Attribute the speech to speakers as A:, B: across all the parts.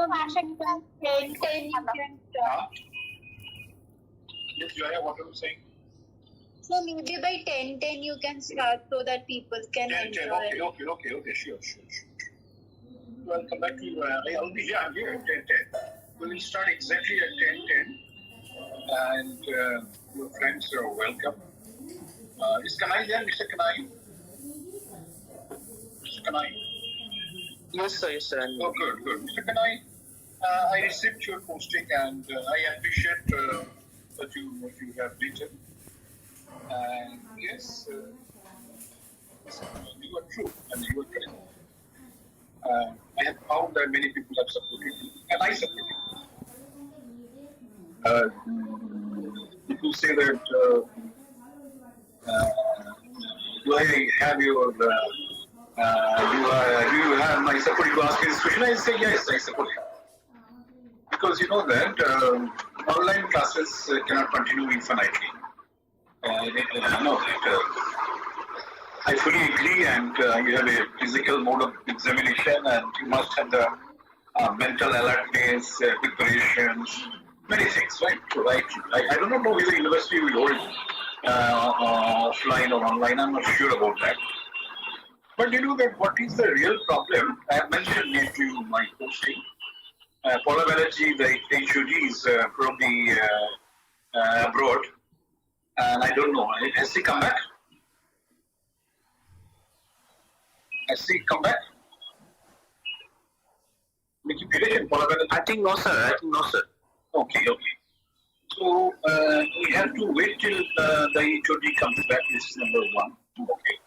A: 10, 10 you can start.
B: Yes, Jaya, what are you saying?
A: So maybe by 10 you can start so that people can
B: 10,
A: enjoy.
B: 10. Okay, sure. So I'll come back to you. I'll be here, I'm here at 10. We will start exactly at 10, and your friends are welcome. Is Kanai there, Mr. Kanai? Mr. Kanai?
C: Yes, sir.
B: Oh, good. Mr. Kanai, I received your posting and I appreciate that you have written. And yes, you are true and you are correct. I have found that many people have supported you, and I support you. People say that do I have your do you have my support? You ask me this question. I say yes, I support you because you know that online classes cannot continue infinitely. I know that. I fully agree, and you have a physical mode of examination, and you must have the mental alertness, preparations, many things, right? I do not know whether university will hold offline or online. I'm not sure about that. But you know that what is the real problem? I have mentioned it to you in my posting. Paula Banerjee, the HOD is probably abroad, and I don't know. Has he come back? Has he come back?
C: I think no, sir.
B: Okay. So we have to wait till the HOD comes back. This is number one. Okay.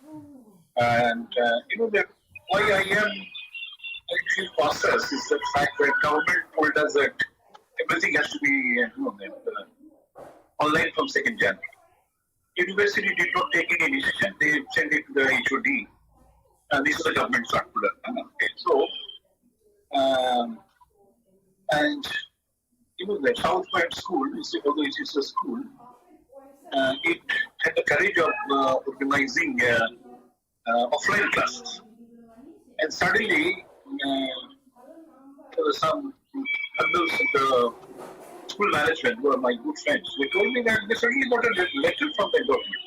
B: And you know that why I am actually cautious is the fact that government told us that everything has to be online from 2nd January. University did not take any decision. They sent it to the HOD. This is the government circular. Okay. So and you know the South Point School, although it is a school, it had the courage of organizing offline classes. And suddenly, there were some members of the school management who are my good friends. They told me that they suddenly got a letter from the government.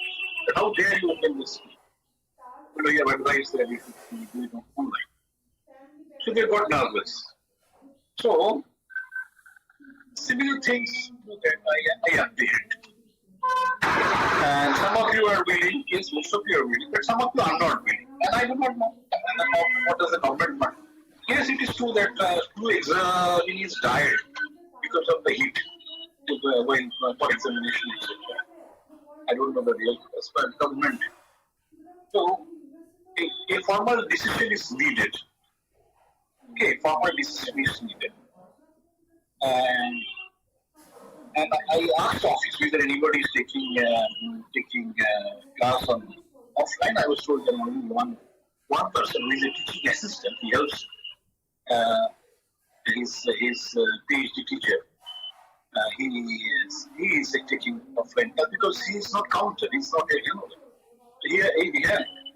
B: That how dare you open this school? You know, you have advised that you should do it online. So they got nervous. So, similar things that I updated. And some of you are willing, yes, most of you are willing, but some of you are not willing. And I do not know what does the government want. Yes, it is true that school examinees died because of the heat for examination, etc. I don't know the real cause, but government. So, a formal decision is needed. Okay, formal decision is needed. And I asked office whether anybody is taking class on offline. I was told that only one person who is a teaching assistant. He helps his PhD teacher. He is taking offline class because he is not counted. He's not here.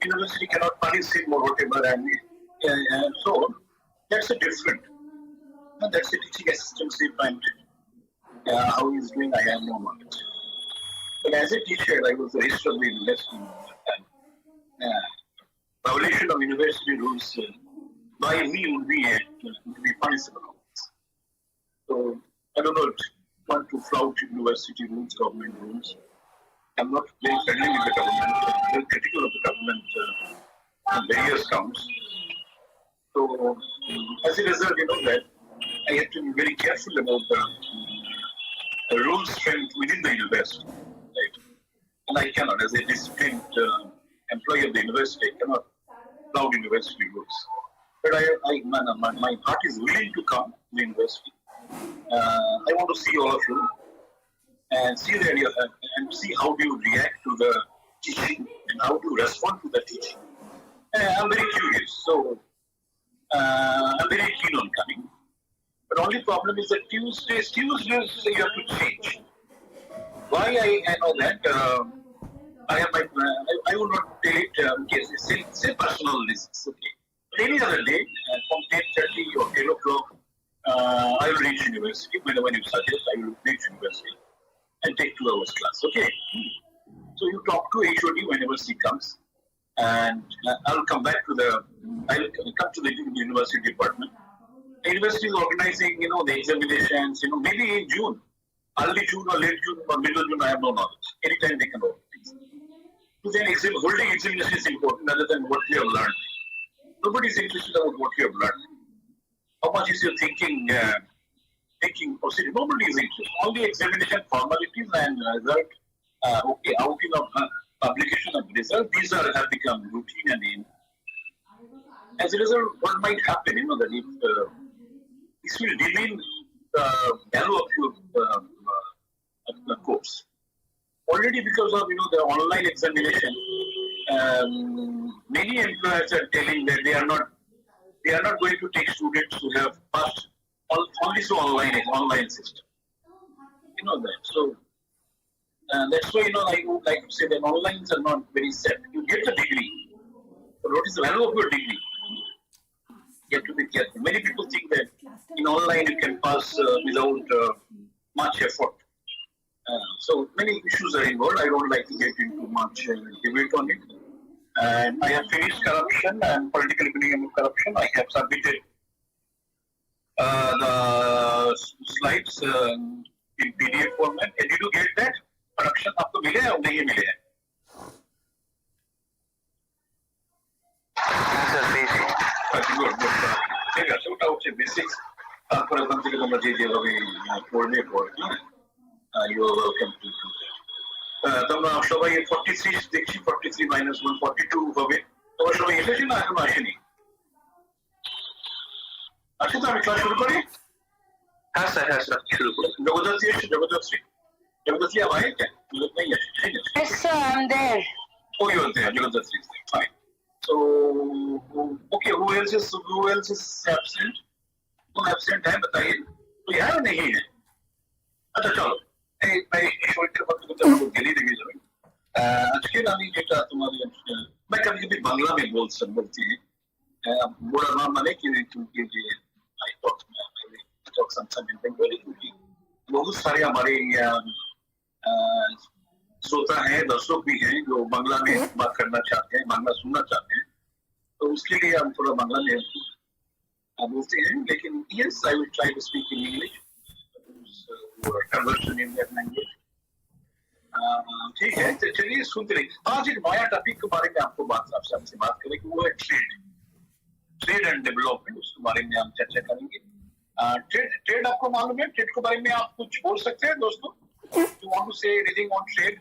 B: University cannot punish him or whatever, and so that's a different. That's a teaching assistantship, and how he's doing, I have no knowledge. But as a teacher, I was registered in less than violation of university rules by me would be punishable. So I do not want to flout university rules, government rules. I'm not very friendly with the government. I'm very critical of the government on various counts. So as a result, you know that I have to be very careful about the rule strength within the university. Right? And I cannot, as a disciplined employee of the university, I cannot flout university rules. But my heart is willing to come to the university. I want to see all of you and see the idea and see how do you react to the teaching and how do you respond to the teaching. I'm very curious, so I'm very keen on coming. But only problem is that Tuesdays you have to change. Why I know that I have my I will not tell it say personal reasons. Okay. But any other day from 10:30 or 10 o'clock I will reach university. Whenever you suggest, I will reach university and take 2 hours class. Okay. So you talk to HOD whenever she comes, and I'll come back to I'll come to the university department. The university is organizing, the examinations, maybe in June, early June or late June or middle June, I have no knowledge. Anytime they can organize. So then holding examination is important rather than what we have learned. Nobody is interested about what you have learned. How much is your thinking procedure? Nobody is interested. All the examination formalities and result, outing of publication of result, these have become routine and in. As a result, what might happen, that if this will demean the value of your course. Already because of the online examination, many employers are telling that they are not going to take students who have passed only through online system. You know that. So that's why I would like to say that onlines are not very set. You get a degree, but what is the value of your degree? You have to be careful. Many people think that in online you can pass without much effort. So many issues are involved. I don't like to get into much debate on it. And I have finished corruption and political opinion of corruption. I have submitted the slides in PDF format. And did you get that? Corruption आपको मिले या नहीं मिले हैं? Good. ठीक है. So ওটা হচ্ছে basics. তারপরে ওখান থেকে তোমরা যেভাবে পড়বে you are welcome to do that. তোমরা সবাই 43 দেখছি 43 minus 1 42 হবে তোমরা সবাই এসেছো না এখনো আসেনি আসলে তো আমি ক্লাস শুরু করি
C: হ্যাঁ স্যার শুরু করুন
B: জগদ্ধাত্রী আমায় লোক নেই আছে ঠিক আছে
A: Yes, sir, I'm there.
B: Oh, you're there. Jagadathri is there. Fine. So, okay, who else is absent? कौन absent है बताइए कोई है नहीं है अच्छा चलो मैं शॉर्ट बात करते हैं दिल्ली दिल्ली जाएंगे আজকে আমি যেটা তোমাদের मैं कभी-कभी बांग्ला में बोलती है बुरा ना माने कि क्योंकि I talk sometimes in Bengali क्योंकि बहुत सारे हमारे श्रोता हैं दर्शक भी हैं जो बांग्ला में बात करना चाहते हैं बांग्ला सुनना चाहते हैं तो उसके लिए हम थोड़ा बांग्ला में बोलते हैं लेकिन yes I will try to speak in English conversion in that language ठीक है तो चलिए सुनते रहिए आज एक नया टॉपिक के बारे में आपको आपसे बात करेंगे वो है ट्रेड एंड डेवलपमेंट उसके बारे में हम चर्चा करेंगे ट्रेड आपको मालूम है ट्रेड के बारे में आप कुछ बोल सकते हैं दोस्तों you want to say anything on trade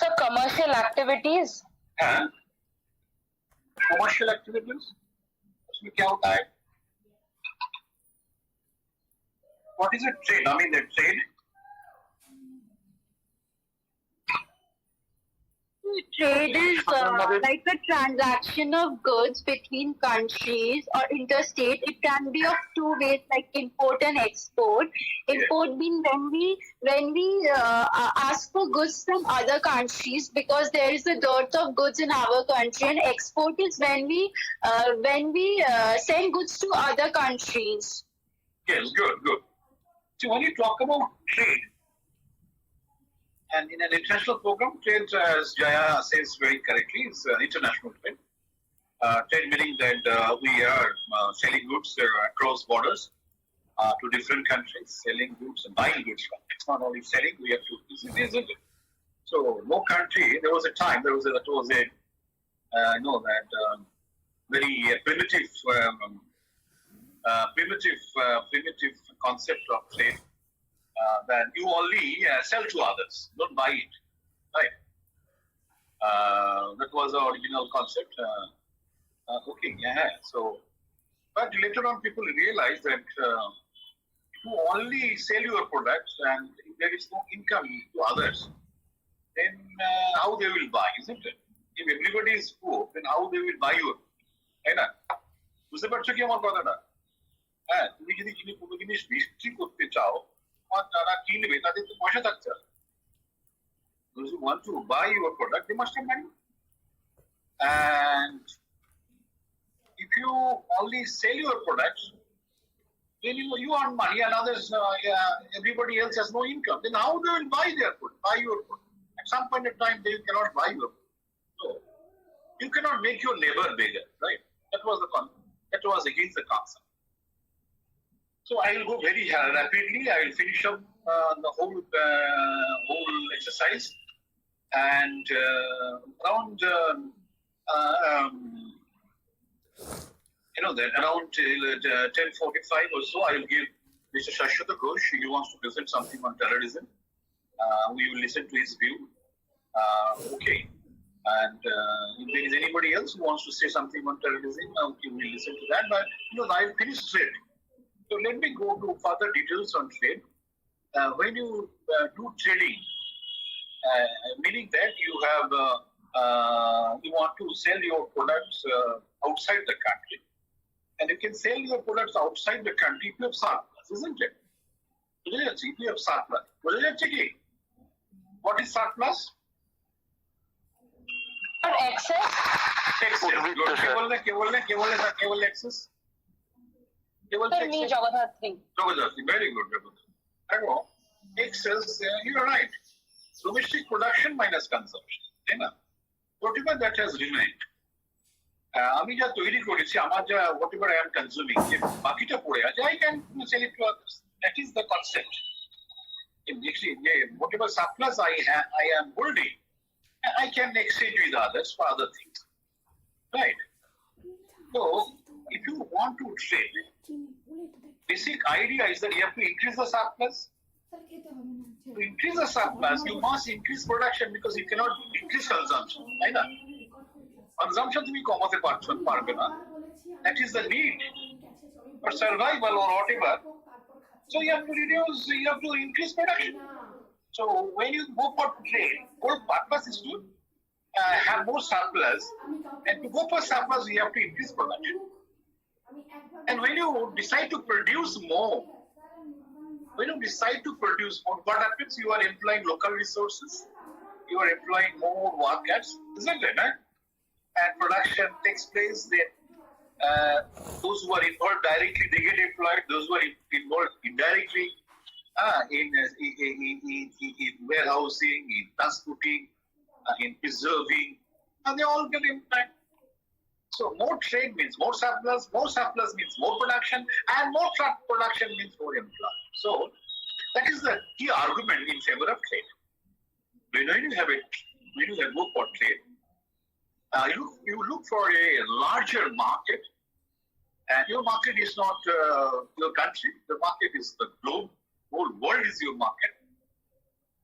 A: So commercial activities.
B: commercial activities उसमें क्या होता है what is a trade I mean the trade
A: Trade is like a transaction of goods between countries or interstate. It can be of two ways, like import and export. Import being when we ask for goods from other countries because there is a dearth of goods in our country, and export is when we send goods to other countries.
B: yes good so when you talk about trade and in an international program trade as Jaya says very correctly is international trade trade meaning that we are selling goods across borders to different countries selling goods and buying goods it's not only selling we have to isn't it so no country there was a time that was a very primitive concept of trade that you only sell to others, don't buy it, right? That was the original concept. Okay, yeah. So, but later on, people realized that if you only sell your products and if there is no income to others, then how they will buy, isn't it? If everybody is poor, then how they will buy your? Right? বুঝতে পারছো কি আমার কথাটা? হ্যাঁ, তুমি যদি কোনো জিনিস বিক্রি করতে চাও তারা কিনবে তাদের তো পয়সা থাকতে হবে those who want to buy your product they must have money and if you only sell your products When you earn money and others, everybody else has no income, then how they will buy their food, buy your food? At some point in time, they cannot buy your food. So you cannot make your neighbor bigger, right? That was against the concept. So I will go very rapidly. I will finish up the whole exercise, and around then around 10:45 or so, I will give Mr. Shashwat Ghosh. He wants to present something on terrorism. We will listen to his view. Okay. And if there is anybody else who wants to say something on terrorism, we will listen to that. But I will finish trade. So let me go to further details on trade. When you do trading, meaning that you have you want to sell your products outside the country, and you can sell your products outside the country if you have surplus, isn't it? If you have surplus, what is surplus?
A: Or excess?
B: Excess. Keval excess.
A: Jagadathri.
B: Very good. Excess, you are right. Domestic production minus consumption. Whatever that has remained. আমি যা তৈরি করেছি, আমার যা whatever I am consuming, যে বাকিটা পড়ে আছে, I can sell it to others. That is the concept. Whatever surplus I am holding, I can exchange with others for other things. Right? So, if you want to trade, basic idea is that you have to increase the surplus. To increase the surplus, you must increase production because you cannot increase consumption. Right? Consumption to be that is the need for survival or whatever. So you have to reduce, you have to increase production. So when you go for trade, whole purpose is to have more surplus, and to go for surplus, you have to increase production. And when you decide to produce more, what happens? You are employing local resources, you are employing more workers, isn't it? Right? And production takes place. Then those who are involved directly, they get employed. Those who are involved indirectly, in warehousing, in transporting, in preserving, and they all get employed. So more trade means more surplus means more production, and more production means more employment. So that is the key argument in favor of trade. When you go for trade, you look for a larger market, and your market is not your country. The market is the globe. Whole world is your market.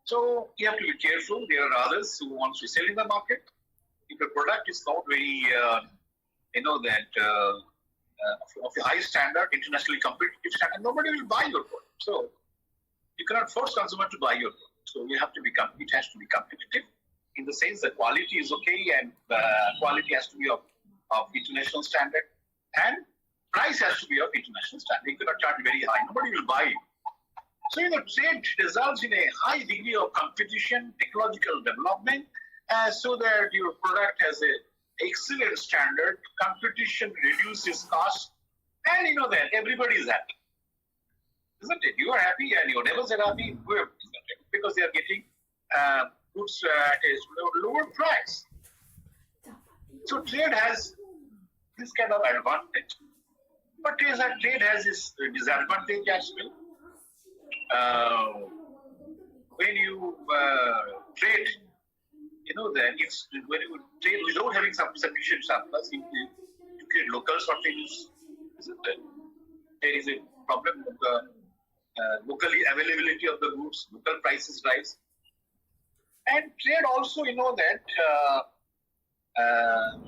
B: So you have to be careful. There are others who want to sell in the market. If the product is not very, of a high standard, internationally competitive standard, nobody will buy your product. So you cannot force consumer to buy your product. So you have to it has to be competitive. In the sense that quality is okay, and quality has to be of international standard, and price has to be of international standard. You cannot charge very high. Nobody will buy it. So trade results in a high degree of competition, technological development, so that your product has an excellent standard, competition reduces cost, and that everybody is happy. Isn't it? You are happy and your neighbors are happy, because they are getting goods at a lower price. So trade has this kind of advantage, but trade has this disadvantage as well. When you trade, that it's when you trade without having sufficient surplus, you create local shortages, isn't it? There is a problem with the locally availability of the goods, local prices rise. And trade also, that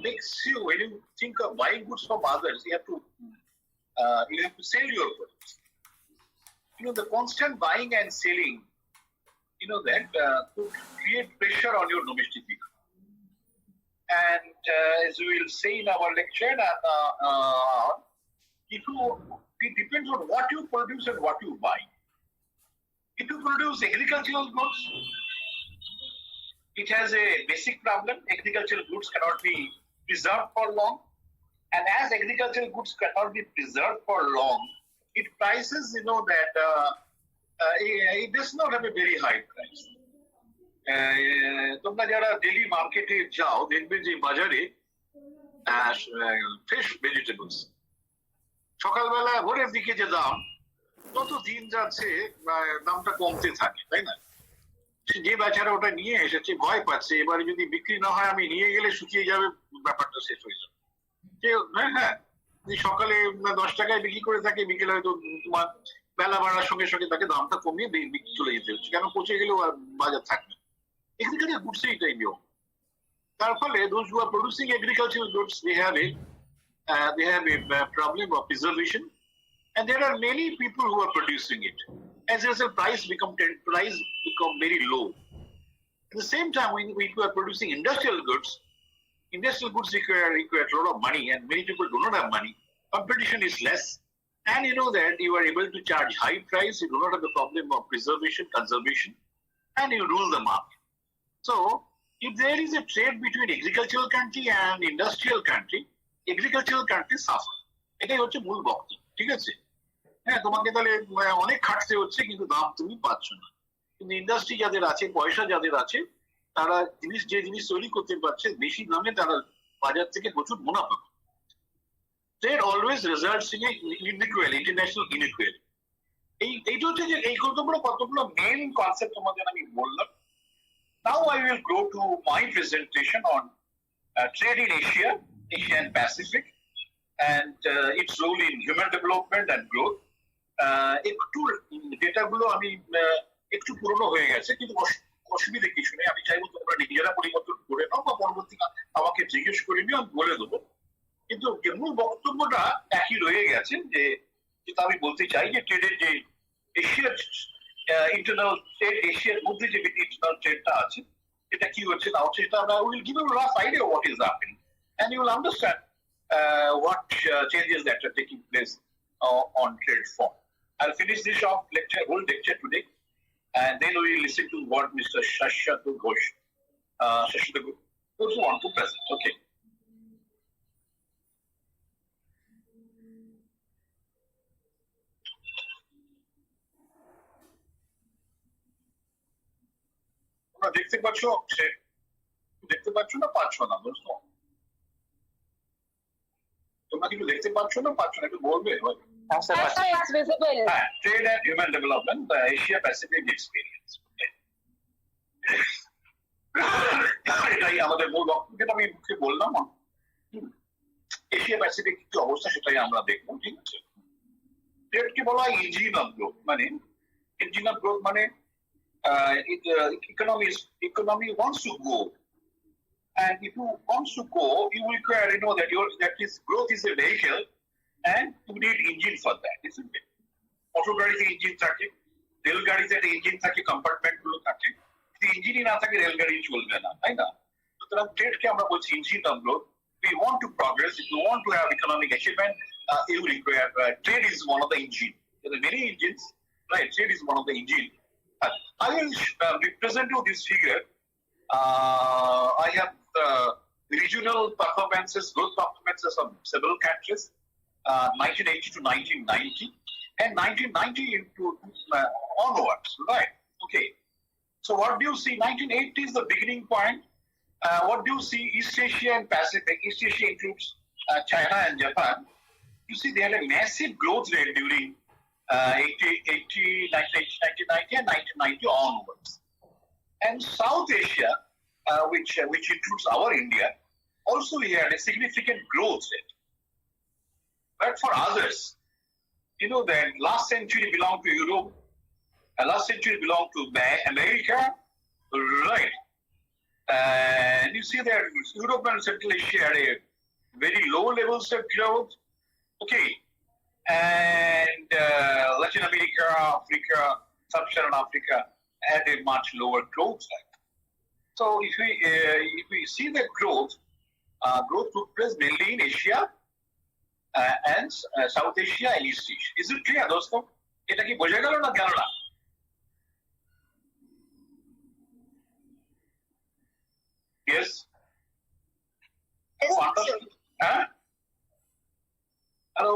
B: makes you, when you think of buying goods from others, you have to sell your goods. The constant buying and selling, that could create pressure on your domestic economy. And as we will say in our lecture, it depends on what you produce and what you buy. If you produce agricultural goods, it has a basic problem. Agricultural goods cannot be preserved for long. And as agricultural goods cannot be preserved for long, it prices, that it does not have a very high price. তোমরা যারা daily মার্কেটে যাও দেখবে যে বাজারে fresh vegetables সকালবেলা ভোরের দিকে যে দাম, তত দিন যাচ্ছে দামটা কমতে থাকে, তাই না? যে বেচারা ওটা নিয়ে এসেছে ভয় পাচ্ছে এবারে যদি বিক্রি না হয় আমি নিয়ে গেলে শুকিয়ে যাবে, ব্যাপারটা শেষ হয়ে যাবে। হ্যাঁ, সকালে 10 টাকায় বিক্রি করে থাকে, বিকেলে হয়তো তোমার বেলা বাড়ার সঙ্গে সঙ্গে তাকে দামটা কমিয়ে বিক্রি চলে যেতে হচ্ছে, কেন পচে গেলেও আর বাজার থাকবে। এখানে গুডসে এটাই নিয়ম। তার ফলে those who are producing agricultural goods, they have a problem of preservation, and there are many people who are producing it. As a result, price become very low. At the same time, when we are producing industrial goods require a lot of money, and many people do not have money. Competition is less, and you know that you are able to charge high price. You do not have the problem of preservation, conservation, and you rule the market. So, if there is a trade between agricultural country and industrial country, agricultural country suffer. এটাই হচ্ছে মূল বক্তব্য, ঠিক আছে? হ্যাঁ, তোমাকে তাহলে অনেক খাটতে হচ্ছে কিন্তু দাম তুমি পাচ্ছ না। কিন্তু ইন্ডাস্ট্রি যাদের আছে, পয়সা যাদের আছে, তারা যে জিনিস তৈরি করতে পারছে বেশি দামে, তারা বাজার থেকে প্রচুর মুনাফা। Trade always results in inequality, international inequality. এইটা হচ্ছে যে এই কতগুলো মেইন কনসেপ্ট তোমাদের আমি বললাম। Now I will go to my presentation on trade in Asia and Pacific, and its role in human development and growth. একটু ডেটাগুলো আমি একটু পুরনো হয়ে গেছে, কিন্তু অসুবিধা কিছু নেই। আমি চাইবো তোমরা নিজেরা পরিবর্তন করে নাও বা পরবর্তীকালে আমাকে জিজ্ঞেস করে নিও, আমি বলে দেবো। কিন্তু মূল বক্তব্যটা একই রয়ে গেছে, যে যেটা আমি বলতে চাই যে ট্রেডের যে এশিয়ার ইন্টারনাল ট্রেড, এশিয়ার মধ্যে যে ইন্টারনাল ট্রেডটা আছে, এটা কি হচ্ছে না হচ্ছে, এটা আমরা will give you rough idea what is happening, and you will understand what changes that are taking place on trade form. I'll finish this whole lecture today, and then we will listen to what Mr. Shashwat Ghosh also want to present. Okay. দেখতে পাচ্ছ না পাচ্ছ না দোস্ত? তোমরা কিন্তু দেখতে পাচ্ছ না পাচ্ছ না, একটু বলবে?
A: It's visible.
B: Trade and human development, the Asia Pacific experience. এটাই আমাদের মূল বক্তব্য, যেটা আমি মুখে বললাম। এশিয়া প্যাসিফিক কি অবস্থা সেটাই আমরা দেখবো, ঠিক আছে? ট্রেডকে বলা হয় ইঞ্জিন অফ গ্রোথ, মানে economy wants to go, and if you want to go, you will require that this growth is a vehicle, and you need engine for that, isn't it? Auto গাড়িতে engine থাকে, rail গাড়িতে একটা engine থাকে, compartment গুলো থাকে। যদি ইঞ্জিনই না থাকে রেল গাড়ি চলবে না, তাই না? সুতরাং ট্রেডকে আমরা বলছি engine of growth. We want to progress, if you want to have economic achievement, you require trade is one of the engine. There are many engines, right? Trade is one of the engine. I will represent you this figure. I have regional performances, growth performances of several countries, 1980 to 1990, and 1990 into onwards, right? Okay. So what do you see? 1980 is the beginning point. What do you see? East Asia and Pacific. East Asia includes China and Japan. You see, they had a massive growth rate during 1990 and 1990 onwards. And South Asia, which includes our India, also we had a significant growth rate. But for others, you know that last century belonged to Europe, and last century belonged to America, right? And you see that Europe and Central Asia had a very low levels of growth. Okay. And Latin America, Africa, Sub-Saharan Africa had a much lower growth rate. So if we see the growth took place mainly in Asia and South Asia and East Asia. Is it clear, dosto? এটা কি বোঝা গেল না গেল না? Yes. Hello.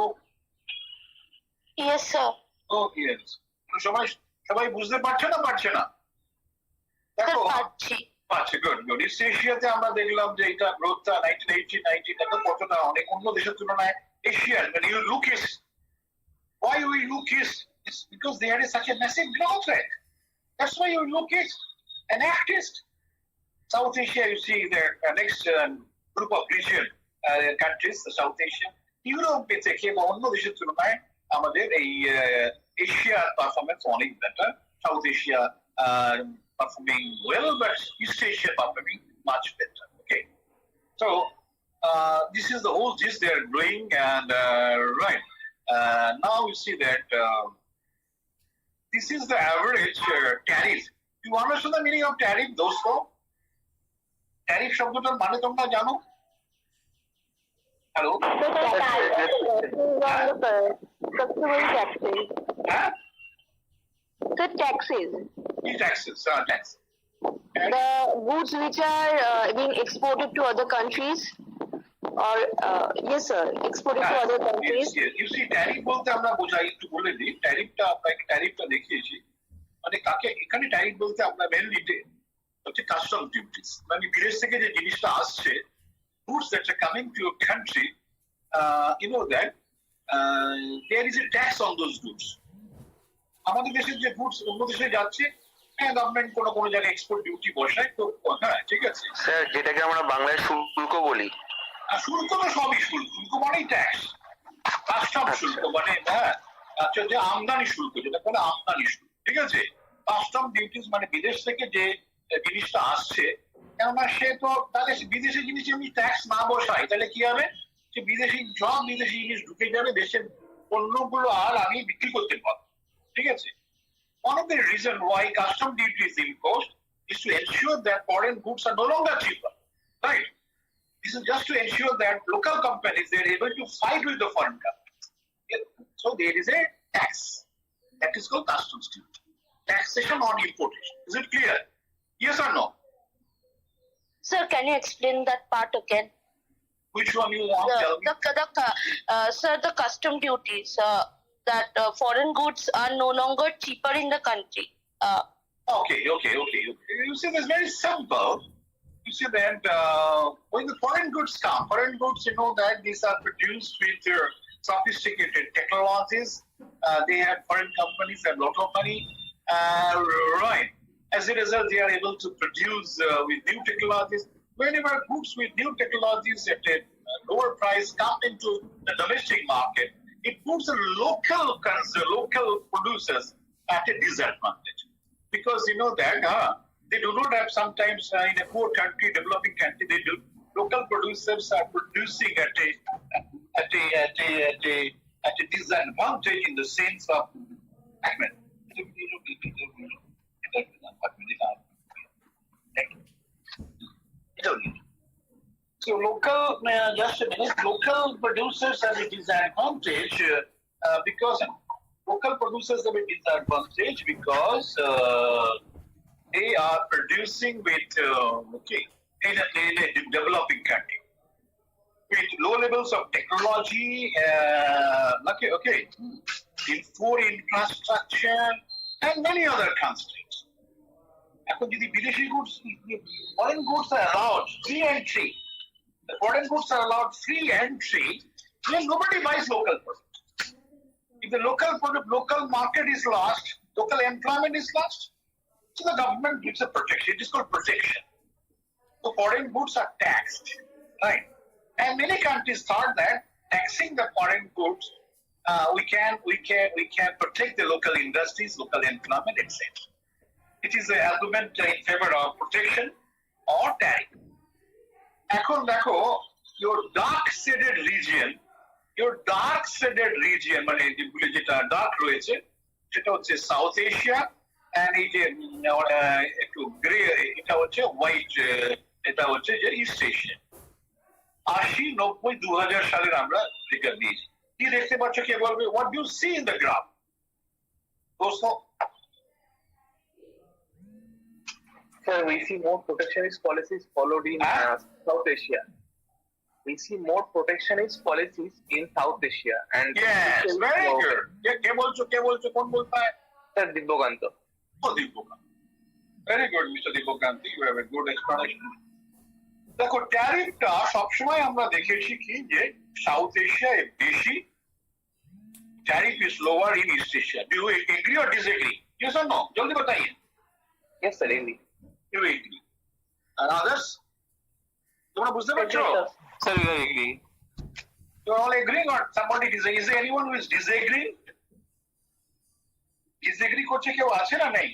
A: Yes, sir.
B: Oh yes. সবাই সবাই বুঝতে পারছে না
A: Sir,
B: দেখো
A: পাচ্ছি।
B: পাচ্ছে গুড ইস্ট এশিয়াতে আমরা দেখলাম যে এটা গ্রোথটা 1980 দেখো কতটা অনেক অন্য দেশের তুলনায় এশিয়ান মানে you look is why we look is it's because they had such a massive growth rate. That's why you look is an artist. South Asia, you see the next group of region countries, the South Asia, Europe থেকে বা অন্য দেশের তুলনায় আমাদের এই এশিয়ার performance অনেক better south Asia performing well but East Asia performing much better. Okay, so this is the whole gist they are doing and right now you see that this is the average tariff. You understand the meaning of tariff, dosto? Tariff শব্দটার মানে তোমরা জানো? Hello হ্যাঁ
A: The taxes.
B: কি taxes tax
A: The goods which are being exported to other countries or yes sir, exported to other countries.
B: You see tariff বলতে আমরা বোঝাই একটু বলে দিই ট্যারিফটা আপনাকে ট্যারিফটা দেখিয়েছি মানে কাকে এখানে ট্যারিফ বলতে আমরা মেনলি হচ্ছে কাস্টম ডিউটিস মানে বিদেশ থেকে যে জিনিসটা আসছে goods that are coming to your country you know that there is a tax on those goods. আমাদের দেশের যে গুডস অন্য দেশে যাচ্ছে হ্যাঁ গভর্নমেন্ট কোনো কোনো জায়গায় এক্সপোর্ট ডিউটি বসায় তো হ্যাঁ ঠিক আছে
C: স্যার যেটাকে আমরা বাংলায় শুল্ক বলি
B: আর শুল্ক তো সবই শুল্ক মানেই ট্যাক্স কাস্টম শুল্ক মানে হ্যাঁ আচ্ছা যে আমদানি শুল্ক যেটা বলে আমদানি শুল্ক ঠিক আছে কাস্টম ডিউটিস মানে বিদেশ থেকে যে জিনিসটা আসছে কেননা সে তো তাহলে বিদেশি জিনিস এমনি ট্যাক্স না বসায় তাহলে কি হবে যে বিদেশি সব বিদেশি জিনিস ঢুকে যাবে দেশের পণ্যগুলো আর আমি বিক্রি করতে পারবো ঠিক আছে one of the reason why custom duty is imposed is to ensure that foreign goods are no longer cheaper right this is just to ensure that local companies they are able to fight with the foreign companies so there is a tax that is called customs duty taxation on importation is it clear yes or no
A: Sir, can you explain that part again?
B: which one you want tell me
A: Sir, the custom duties that foreign goods are no longer cheaper in the country.
B: Okay. You see, it's very simple. You see that when the foreign goods come, foreign goods, you know that these are produced with their sophisticated technologies. They have foreign companies have a lot of money. Right. As a result, they are able to produce with new technologies. Whenever goods with new technologies at a lower price come into the domestic market, it puts the local producers at a disadvantage. Because you know that they do not have sometimes in a poor country, developing country, local producers are producing at a disadvantage in the sense of so local just a minute local producers have a disadvantage because local producers have a disadvantage because they are producing with in a developing country with low levels of technology in poor infrastructure and many other constraints. এখন যদি বিদেশি goods foreign goods are allowed free entry the foreign goods are allowed free entry then nobody buys local product. If the local market is lost, local employment is lost, so the government gives a protection. It is called protection. So foreign goods are taxed, right? And many countries thought that taxing the foreign goods, we can protect the local industries, local employment, etc. It is an argument in favor of protection or tariff. এখন দেখো your dark shaded region মানে যেগুলো যেটা dark রয়েছে সেটা হচ্ছে south Asia and এই যে একটু গ্রে এটা হচ্ছে হোয়াইট এটা হচ্ছে যে ইস্ট এশিয়া 80, 90, 2000 সালের আমরা ফিগার দিয়েছি কি দেখতে পাচ্ছ কে বলবে what do you see in the graph দোস্ত
C: Sir, we see more protectionist policies followed in South Asia. We
D: we see more protectionist policies in South Asia and
B: Yes, very good. কে বলছো কোন বলতা है?
D: Sir Dibbokant.
B: Oh, Deepokant. Very good, Mr. Deepokant. You have a good explanation. দেখো ট্যারিফটা সবসময় আমরা দেখেছি কি যে সাউথ এশিয়ায় বেশি, tariff is lower in east Asia. Do you agree or disagree? Yes or no? জলদি बताइए।
D: Yes, sir, agree.
B: You agree. And others? তোমরা বুঝতে পারছো?
C: Sir, we agree.
B: You are all agreeing or somebody disagreeing? Is there anyone who is disagreeing? Disagree করছে কেউ আছে না নেই?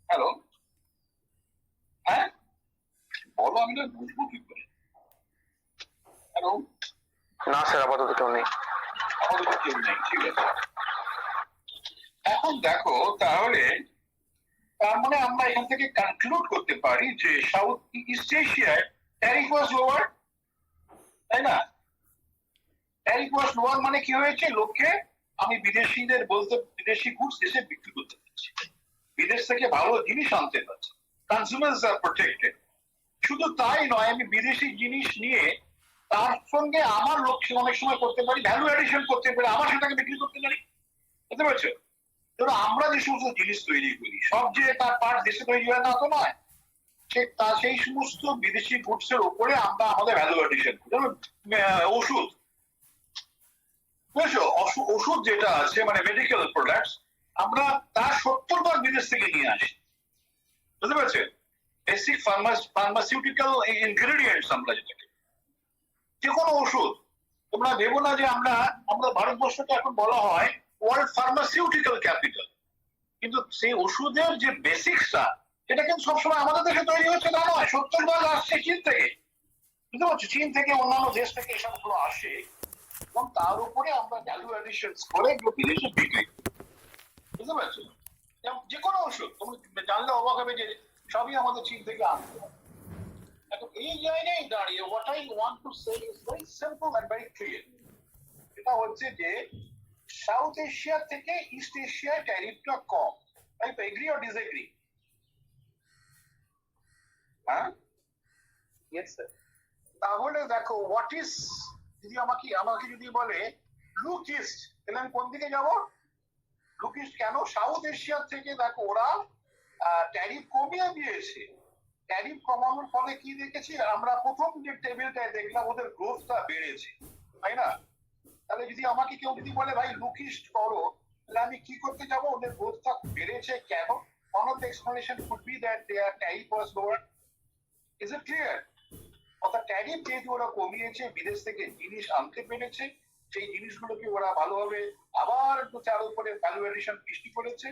B: হ্যালো? হ্যাঁ? বলো, আমি না বুঝবো কি করে? হ্যালো?
C: না স্যার, আপাতত কেউ নেই।
B: আমাদের তো কেউ নেই, ঠিক আছে। এখন দেখো তাহলে তার মানে আমরা এখান থেকে কনক্লুড করতে পারি যে সাউথ ইস্ট এশিয়ায় ট্যারিফ ওয়াজ লোয়ার, তাই না? ট্যারিফ ওয়াজ লোয়ার মানে কি হয়েছে, লোককে আমি বিদেশিদের বলতে বিদেশি গুডস দেশে বিক্রি করতে পারছি, বিদেশ থেকে ভালো জিনিস আনতে পারছি, কনজিউমার্স আর প্রোটেক্টেড। শুধু তাই নয়, আমি বিদেশি জিনিস নিয়ে তার সঙ্গে আমার লক্ষ্য অনেক সময় করতে পারি, ভ্যালু এডিশন করতে পারি, আমার সেটাকে বিক্রি করতে পারি, বুঝতে পারছো? ধরো আমরা যে সমস্ত জিনিস তৈরি করি সব যে তার পার্ট দেশে তৈরি হয় না তো নয়, সেই সমস্ত বিদেশি গুডস এর উপরে আমরা আমাদের ভ্যালু এডিশন করি। ধরুন ওষুধ, বুঝছো, ওষুধ যেটা আছে মানে মেডিকেল প্রোডাক্টস, আমরা তার 70% বিদেশ থেকে নিয়ে আসি, বুঝতে পারছো? বেসিক ফার্মাসিউটিক্যাল ইনগ্রেডিয়েন্টস আমরা যেটাকে, যে কোনো ওষুধ, তোমরা ভেবো না যে আমরা ভারতবর্ষকে এখন বলা হয় ওয়ার্ল্ড ফার্মাসিউটিক্যাল ক্যাপিটাল, কিন্তু সেই ওষুধের যে বেসিক্সটা সেটা কিন্তু সবসময় আমাদের দেশে তৈরি হচ্ছে তা নয়, 70% আসছে চীন থেকে, বুঝতে পারছো? চীন থেকে অন্যান্য দেশ থেকে এসবগুলো আসে এবং তার উপরে আমরা ভ্যালু এডিশন করে এগুলো বিদেশে বিক্রি করি, বুঝতে পারছো? যে কোনো ওষুধ তুমি জানলে অবাক হবে যে সবই আমাদের চীন থেকে আনতে হয়। এখন এই জায়গায় দাঁড়িয়ে what I want to say is very simple and very clear. এটা হচ্ছে যে সাউথ এশিয়া থেকে ইস্ট এশিয়ায় ট্যারিফটা কম, তাই তো? Agri or disagree? হ্যাঁ,
D: Yes, sir.
B: তাহলে দেখো হোয়াট ইজ, যদি আমাকে যদি বলে লুক ইস্ট, তাহলে আমি কোন দিকে যাব? লুক ইস্ট কেন? সাউথ এশিয়া থেকে দেখো ওরা ট্যারিফ কমিয়ে দিয়েছে। ট্যারিফ কমানোর ফলে কি দেখেছি আমরা, প্রথম যে টেবিলটায় দেখলাম ওদের গ্রোথটা বেড়েছে, তাই না? তাহলে যদি আমাকে কেউ যদি বলে ভাই লুক ইস্ট করো, তাহলে আমি কি করতে যাব? ওদের গ্রোথটা বেড়েছে কেন? One of the explanation could be that their tariff was lower. Is it clear? অর্থাৎ ট্যারিফ যেহেতু ওরা কমিয়েছে, বিদেশ থেকে জিনিস আনতে পেরেছে, সেই জিনিসগুলোকে ওরা ভালোভাবে আবার একটু তার উপরে ভ্যালু এডিশন সৃষ্টি করেছে,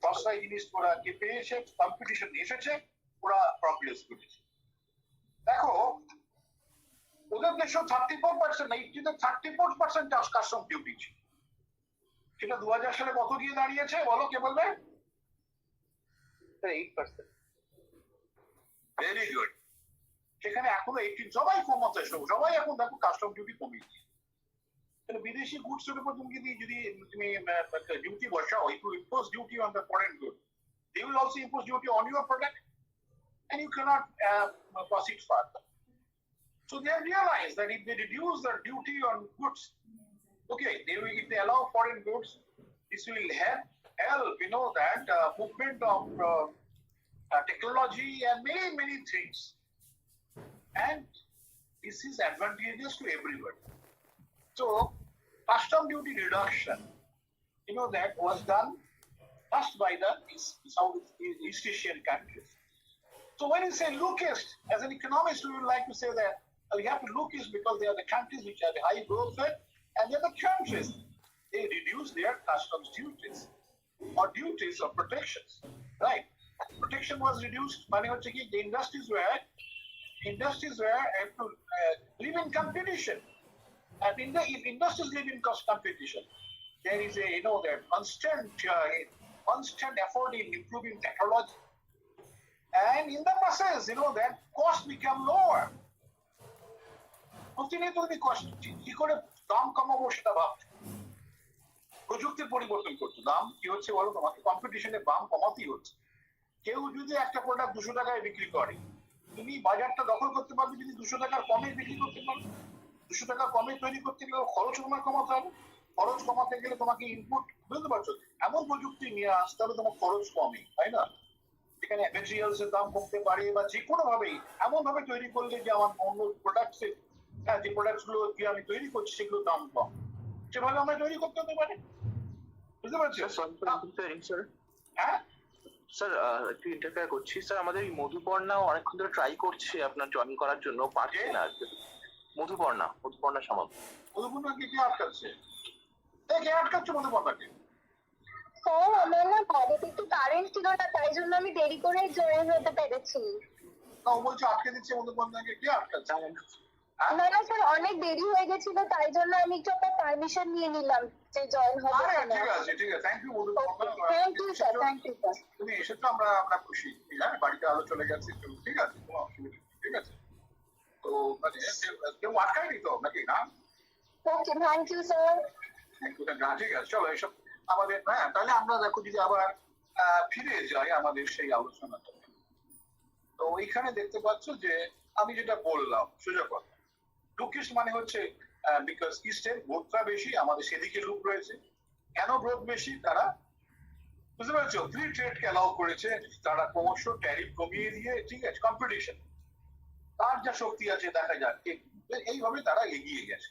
B: সস্তায় জিনিস ওরা কে পেয়েছে, কম্পিটিশন এসেছে, ওরা প্রগ্রেস করেছে। দেখো ওদের দেশে 34%, 34% কাস্টম ডিউটি ছিল, সেটা 2000 সালে কত গিয়ে দাঁড়িয়েছে বলো, কে বলবে?
D: Sir, 8%.
B: Very good. সেখানে এখনো 18, সবাই কমাতে, সবাই এখন দেখো কাস্টম ডিউটি কমিয়ে দিয়েছে। তাহলে বিদেশি গুডস এর উপর তুমি যদি ডিউটি বসাও, if you impose duty on the foreign good, they will also impose duty on your product and you cannot proceed further. So they have realized that if they reduce the duty on goods, okay, if they allow foreign goods, this will help that movement of technology and many things, and this is advantageous to everyone. So custom duty reduction, that was done first by the East Asian countries. So when you say look east, as an economist, we would like to say that we have to look east because they are the countries which have the high growth rate, and they are the countries they reduce their customs duties or duties or protections, right? Protection was reduced. The industries were have to live in competition, and if industries live in cost competition, there is a that constant effort in improving technology, and in the process that cost become lower. প্রতিনিয়ত তুমি কষ্ট কি করে দাম কমাবো সেটা ভাবছো, প্রযুক্তির পরিবর্তন করছো। দাম কি হচ্ছে বলো, তোমাকে কম্পিটিশনে দাম কমাতেই হচ্ছে। কেউ যদি একটা প্রোডাক্ট 200 টাকায় বিক্রি করে, তুমি বাজারটা দখল করতে পারবে যদি 200 টাকার কমে বিক্রি করতে পারো। 200 টাকা কমে তৈরি করতে গেলে খরচ তোমার কমাতে হবে। খরচ কমাতে গেলে তোমাকে ইনপুট, বুঝতে পারছো, এমন প্রযুক্তি নিয়ে আসতে হবে তোমার খরচ কমে, তাই না? এখানে মেটেরিয়ালস এর দাম কমতে পারে, বা যে কোনো ভাবেই এমন ভাবে তৈরি করলে যে আমার অন্য প্রোডাক্টস এর, হ্যাঁ, যে প্রোডাক্টস গুলো দিয়ে আমি তৈরি করছি সেগুলোর দাম কম, সেভাবে আমরা তৈরি করতে হতে পারে, বুঝতে পারছো? হ্যাঁ
C: স্যার একটু ইন্টারফেয়ার করছি স্যার, আমাদের এই মধুপর্ণাও অনেকক্ষণ ধরে ট্রাই করছে আপনার জয়েন করার জন্য, পারছে না। মধুপর্ণা সামন্ত।
B: মধুপর্ণাকে কে আটকাচ্ছে? কে আটকাচ্ছে মধুপর্ণাকে?
A: স্যার আমার না বাড়িতে একটু কারেন্ট ছিল না, তাই জন্য আমি দেরি করে জয়েন হতে পেরেছি।
B: না, ও বলছে আটকে দিচ্ছে মধুপর্ণাকে, কে আটকাচ্ছে?
A: না না স্যার, অনেক দেরি হয়ে গেছিল, তাই জন্য আমি একটু আপনার পারমিশন নিয়ে নিলাম যে জয়েন হবে।
B: ঠিক আছে, ঠিক আছে, thank you Madhuparna.
A: Thank you sir, thank you sir.
B: তুমি এসেছো, আমরা আমরা খুশি। হ্যাঁ, বাড়িতে আলো চলে গেছে, ঠিক আছে, কোনো অসুবিধা নেই, ঠিক আছে। তো মানে কেউ আটকায়নি তো নাকি? না,
A: ওকে, থ্যাংক ইউ স্যার।
B: ঠিক আছে, চলো এসব আমাদের। হ্যাঁ, তাহলে আমরা দেখো যদি আবার ফিরে যাই আমাদের সেই আলোচনাটা, তো ওইখানে দেখতে পাচ্ছ যে আমি যেটা বললাম সোজা কথা, লুকিস্ট মানে হচ্ছে বিকজ ইস্টের গ্রোথটা বেশি, আমাদের সেদিকে লুক রয়েছে। কেন গ্রোথ বেশি? তারা, বুঝতে পারছো, ফ্রি ট্রেড কে অ্যালাউ করেছে, তারা ক্রমশ ট্যারিফ কমিয়ে দিয়ে, ঠিক আছে, কম্পিটিশন, তার যা শক্তি আছে দেখা যাক, এইভাবে তারা এগিয়ে গেছে।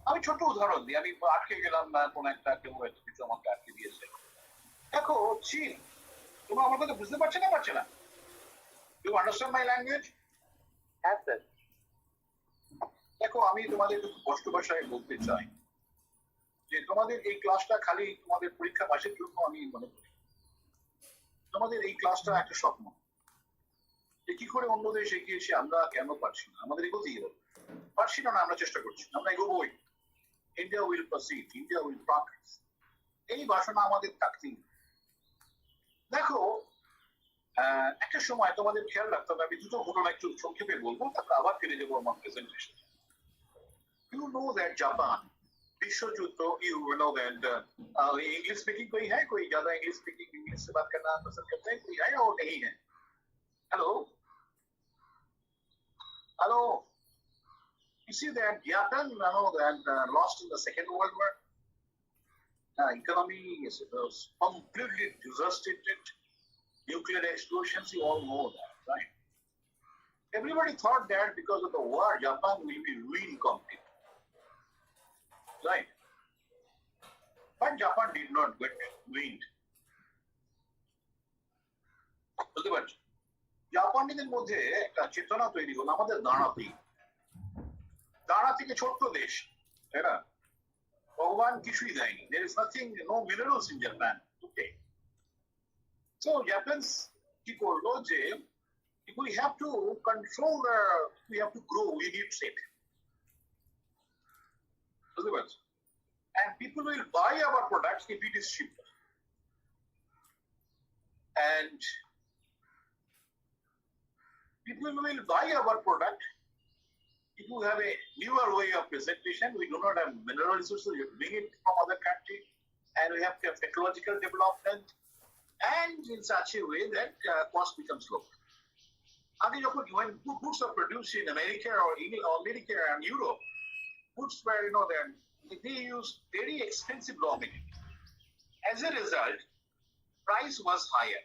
B: আমি ছোট উদাহরণ দিই, আমি আটকে গেলাম না কোন একটা, কেউ হয়তো কিছু আমাকে আটকে দিয়েছে। দেখো চীন, তোমরা আমার কথা বুঝতে পারছে না? You understand my language?
D: হ্যাঁ স্যার।
B: দেখো আমি তোমাদের একটু কষ্ট ভাষায় বলতে চাই যে তোমাদের এই ক্লাসটা খালি তোমাদের পরীক্ষা পাশের জন্য আমি মনে করি। তোমাদের এই ক্লাসটা একটা স্বপ্ন, যে কি করে অন্য দেশ এগিয়েছে আমরা কেন পারছি না, আমাদের এগোতেই হবে। পারছি না, আমরা চেষ্টা করছি, আমরা এগোবই। India will proceed, India will progress, এই বাসনা আমাদের থাকতেই। দেখো একটা সময় তোমাদের খেয়াল রাখতে হবে, আমি দুটো ঘটনা একটু সংক্ষেপে বলবো, তারপর আবার ফিরে যাবো আমার presentation. You know that Japan, विश्व युद्ध, you know that English speaking कोई है, कोई ज्यादा इंग्लिश स्पीकिंग, इंग्लिश से बात करना पसंद करते हैं, कोई है और नहीं है? Hello hello, you see that Japan, you know that lost in the Second World War, economy is completely devastated, nuclear explosions, you all know that, right? Everybody thought that because of the war Japan will be ruined completely, right? But Japan did not get ruined. বুঝতে পারছো, জাপানিদের মধ্যে একটা চেতনা তৈরি হলো, আমাদের দাঁড়া থেকে ছোট্ট দেশ, তাই না? ভগবান কিছুই দেয়নি, there is nothing, no minerals in Japan today. So Japan কি করলো যে we have to control, we have to grow, we need it, বুঝতে পারছো? And people will buy our products if it is cheaper. And people will buy our product if you have a newer way of presentation. We do not have mineral resources, you bring it from other country, and we have technological development, and in such a way that cost becomes low. When goods are produced in America or and Europe, goods were, they use very expensive raw material. As a result, price was higher.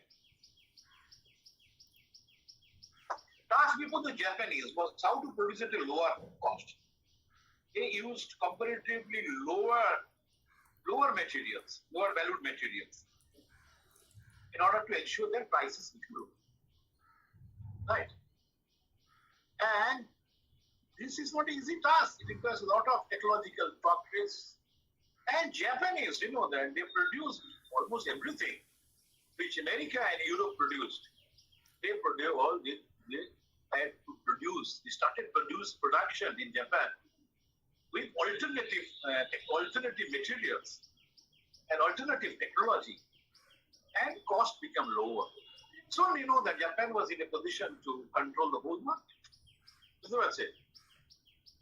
B: Task before the Japanese was how to produce at a lower cost. They used comparatively lower materials, lower valued materials, in order to ensure their prices become low. Right? And this is not an easy task. It requires a lot of technological progress. And Japanese, that they produced almost everything which America and Europe produced. They had to produce. They started production in Japan with alternative materials and alternative technology, and cost become lower. So that Japan was in a position to control the whole market. বুঝতে পারছে?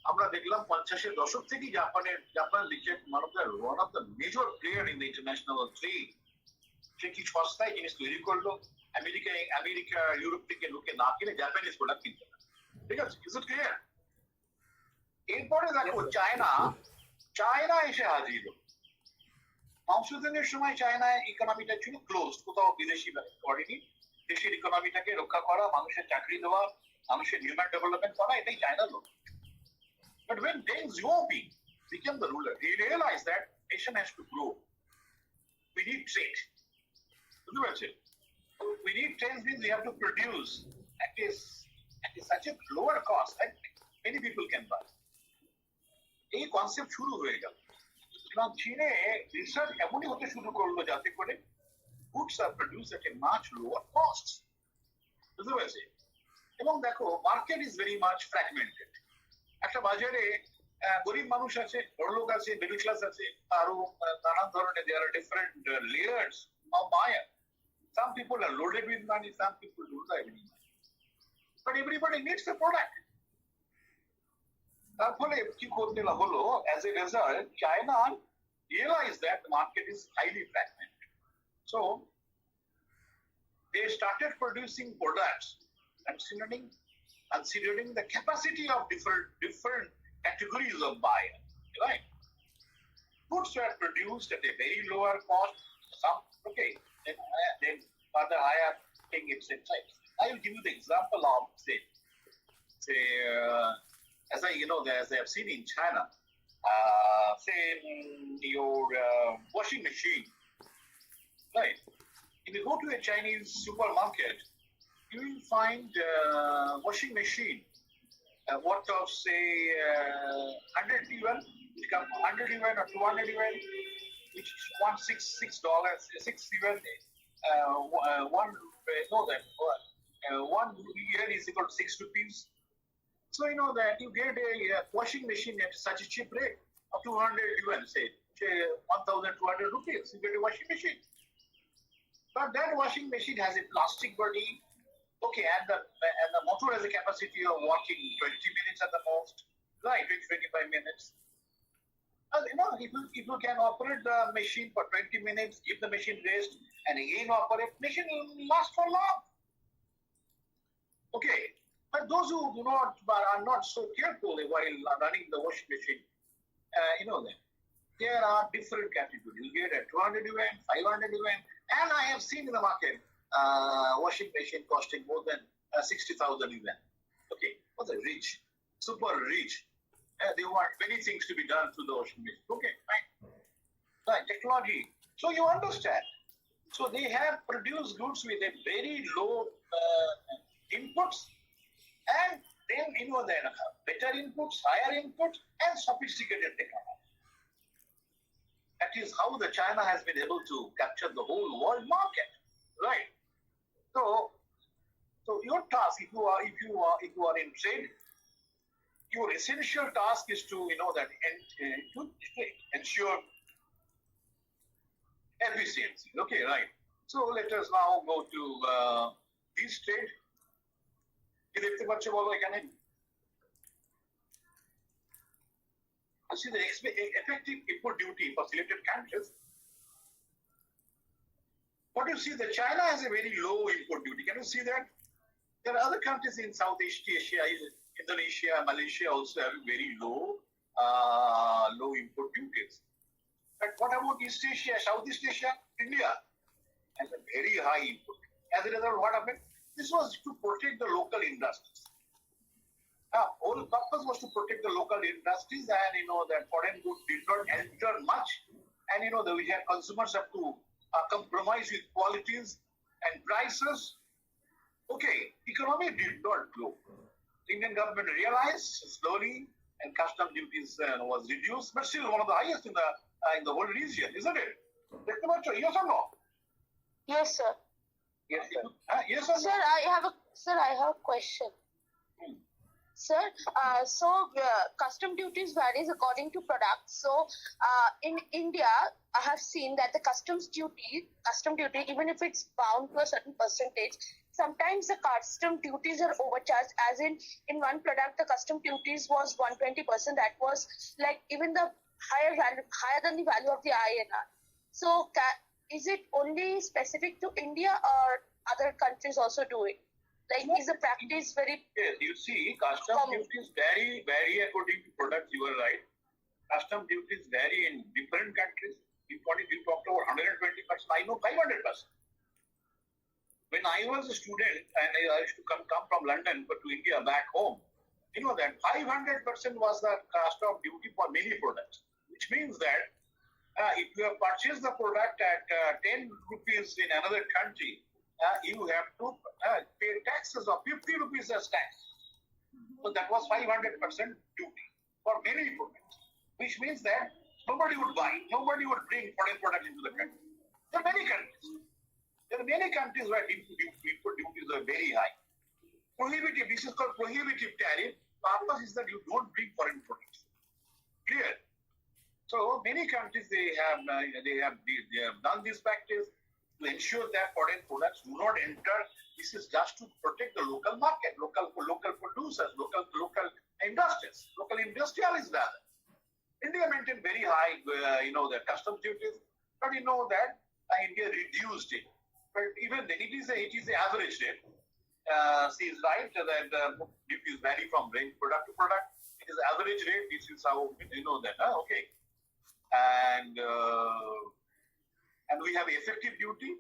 B: আমরা দেখলাম 50-এর দশক থেকে Japan became one of the major player in the international trade. সে কি সস্তায় জিনিস তৈরি করলো, আমেরিকা ইউরোপ থেকে লোকে না কিনে জাপানিজ প্রোডাক্ট কিনতে, ঠিক আছে? Is it clear? এরপরে দেখো চায়না এসে হাজির হলো। মাউসুদিনের সময় চায়নায় ইকোনমিটা ছিল ক্লোজ, কোথাও বিদেশি করেনি। দেশের ইকোনমিটাকে রক্ষা করা, মানুষের চাকরি দেওয়া, মানুষের হিউম্যান ডেভেলপমেন্ট করা, এটাই চায়নার লক্ষ্য। But when Deng Xiaoping became the ruler, he realized that nation has to grow. We need trade. বুঝতে পারছেন? We need trade means we have to produce at such a lower cost that many people can buy. এই concept শুরু হয়ে গেল এবং চীনে research এমনই হতে শুরু করলো যাতে করে goods are produced at a much lower cost. বুঝতে পারছি? এবং দেখো market is very much fragmented. একটা বাজারে গরিব মানুষ আছে, বড়লোক আছে, মিডল ক্লাস আছে, আরো নানান ধরনের there are different layers of buyer. Some people are loaded with money, some people don't have any money, but everybody needs the product. তার ফলে কি করতে হলো, as a result China realized that the market is highly fragmented. So they started producing products considering the capacity of different categories of buyer, right? Goods were produced at a very lower cost. Some then further higher thing it's in types. I will give you the example of say as I have seen in China, say your washing machine, right? If you go to a Chinese supermarket, you will find washing machine worth of say 100 yuan, become 100 yuan or 200 yuan, which is $166, 6 yuan. One yuan is equal to 6 rupees. So you know that you get a washing machine at such a cheap rate of 200 yuan, say 1,200 rupees. You get a washing machine. But that washing machine has a plastic body, okay, and the motor has a capacity of working 20 minutes at the most, right? 25 minutes. And if you can operate the machine for 20 minutes, give the machine rest, and again operate, machine will last for long. Okay, but those who are not so careful while running the washing machine, that there are different categories. You get a 200 yuan, 500 yuan, and I have seen in the market washing machine costing more than 60,000 yuan. Okay, for the rich, super rich, they want many things to be done to the washing machine. Okay, fine. Right, technology. So you understand. So they have produced goods with a very low inputs, and then better inputs, higher inputs, and sophisticated technology. That is how the China has been able to capture the whole world market, right? So your task, if you are in trade, your essential task is to to ensure efficiency. Okay, right. So let us now go to this trade. কি দেখতে পাচ্ছ বলো এখানে? See the effective import duty for selected countries. What do you see? That China has a very low import duty. Can you see that? There are other countries in Southeast Asia, Indonesia, Malaysia also have very low import duties. But what about East Asia, Southeast Asia? India has a very high import. As a result, what happened? This was to protect the local industries. Whole purpose was to protect the local industries, and that foreign goods did not enter much, and we had consumers have to compromise with qualities and prices. Okay, economy did not grow. The Indian government realized slowly, and custom duties was reduced, but still one of the highest in the whole region, isn't it? Yes or no?
A: Yes, sir.
B: Yes, yes or no?
A: Sir, I have a question. Sir, custom duties varies according to products. So, in India, I have seen that the custom duty, even if it's bound to a certain percentage, sometimes the custom duties are overcharged. As in one product, the custom duties was 120%. That was like even the higher than the value of the INR. So, is it only specific to India, or other countries also do it? Like, is the practice very
B: Yes, you see, custom
A: common?
B: duties vary according to products. You are right. Custom duties vary in different countries. You talked about 120%. I know 500%. When I was a student and I used to come from London to India back home, you know that 500% was the custom duty for many products, which means that if you have purchased the product at 10 rupees in another country, you have to pay taxes of 50 rupees as tax. So that was 500% duty for many products, which means that nobody would buy, nobody would bring foreign products into the country. There are many countries. There are many countries where input duties are very high. Prohibitive, this is called prohibitive tariff. Purpose is that you don't bring foreign products. Clear? So many countries they have done this practice to ensure that foreign products do not enter. This is just to protect the local market, local producers, local industries, local industrialists rather. India maintained very high, the customs duties, but you know that India reduced it. But even then, it is the average rate. She is right that duties vary from product to product. It is average rate. This is how you know that. Okay. And we have effective duty,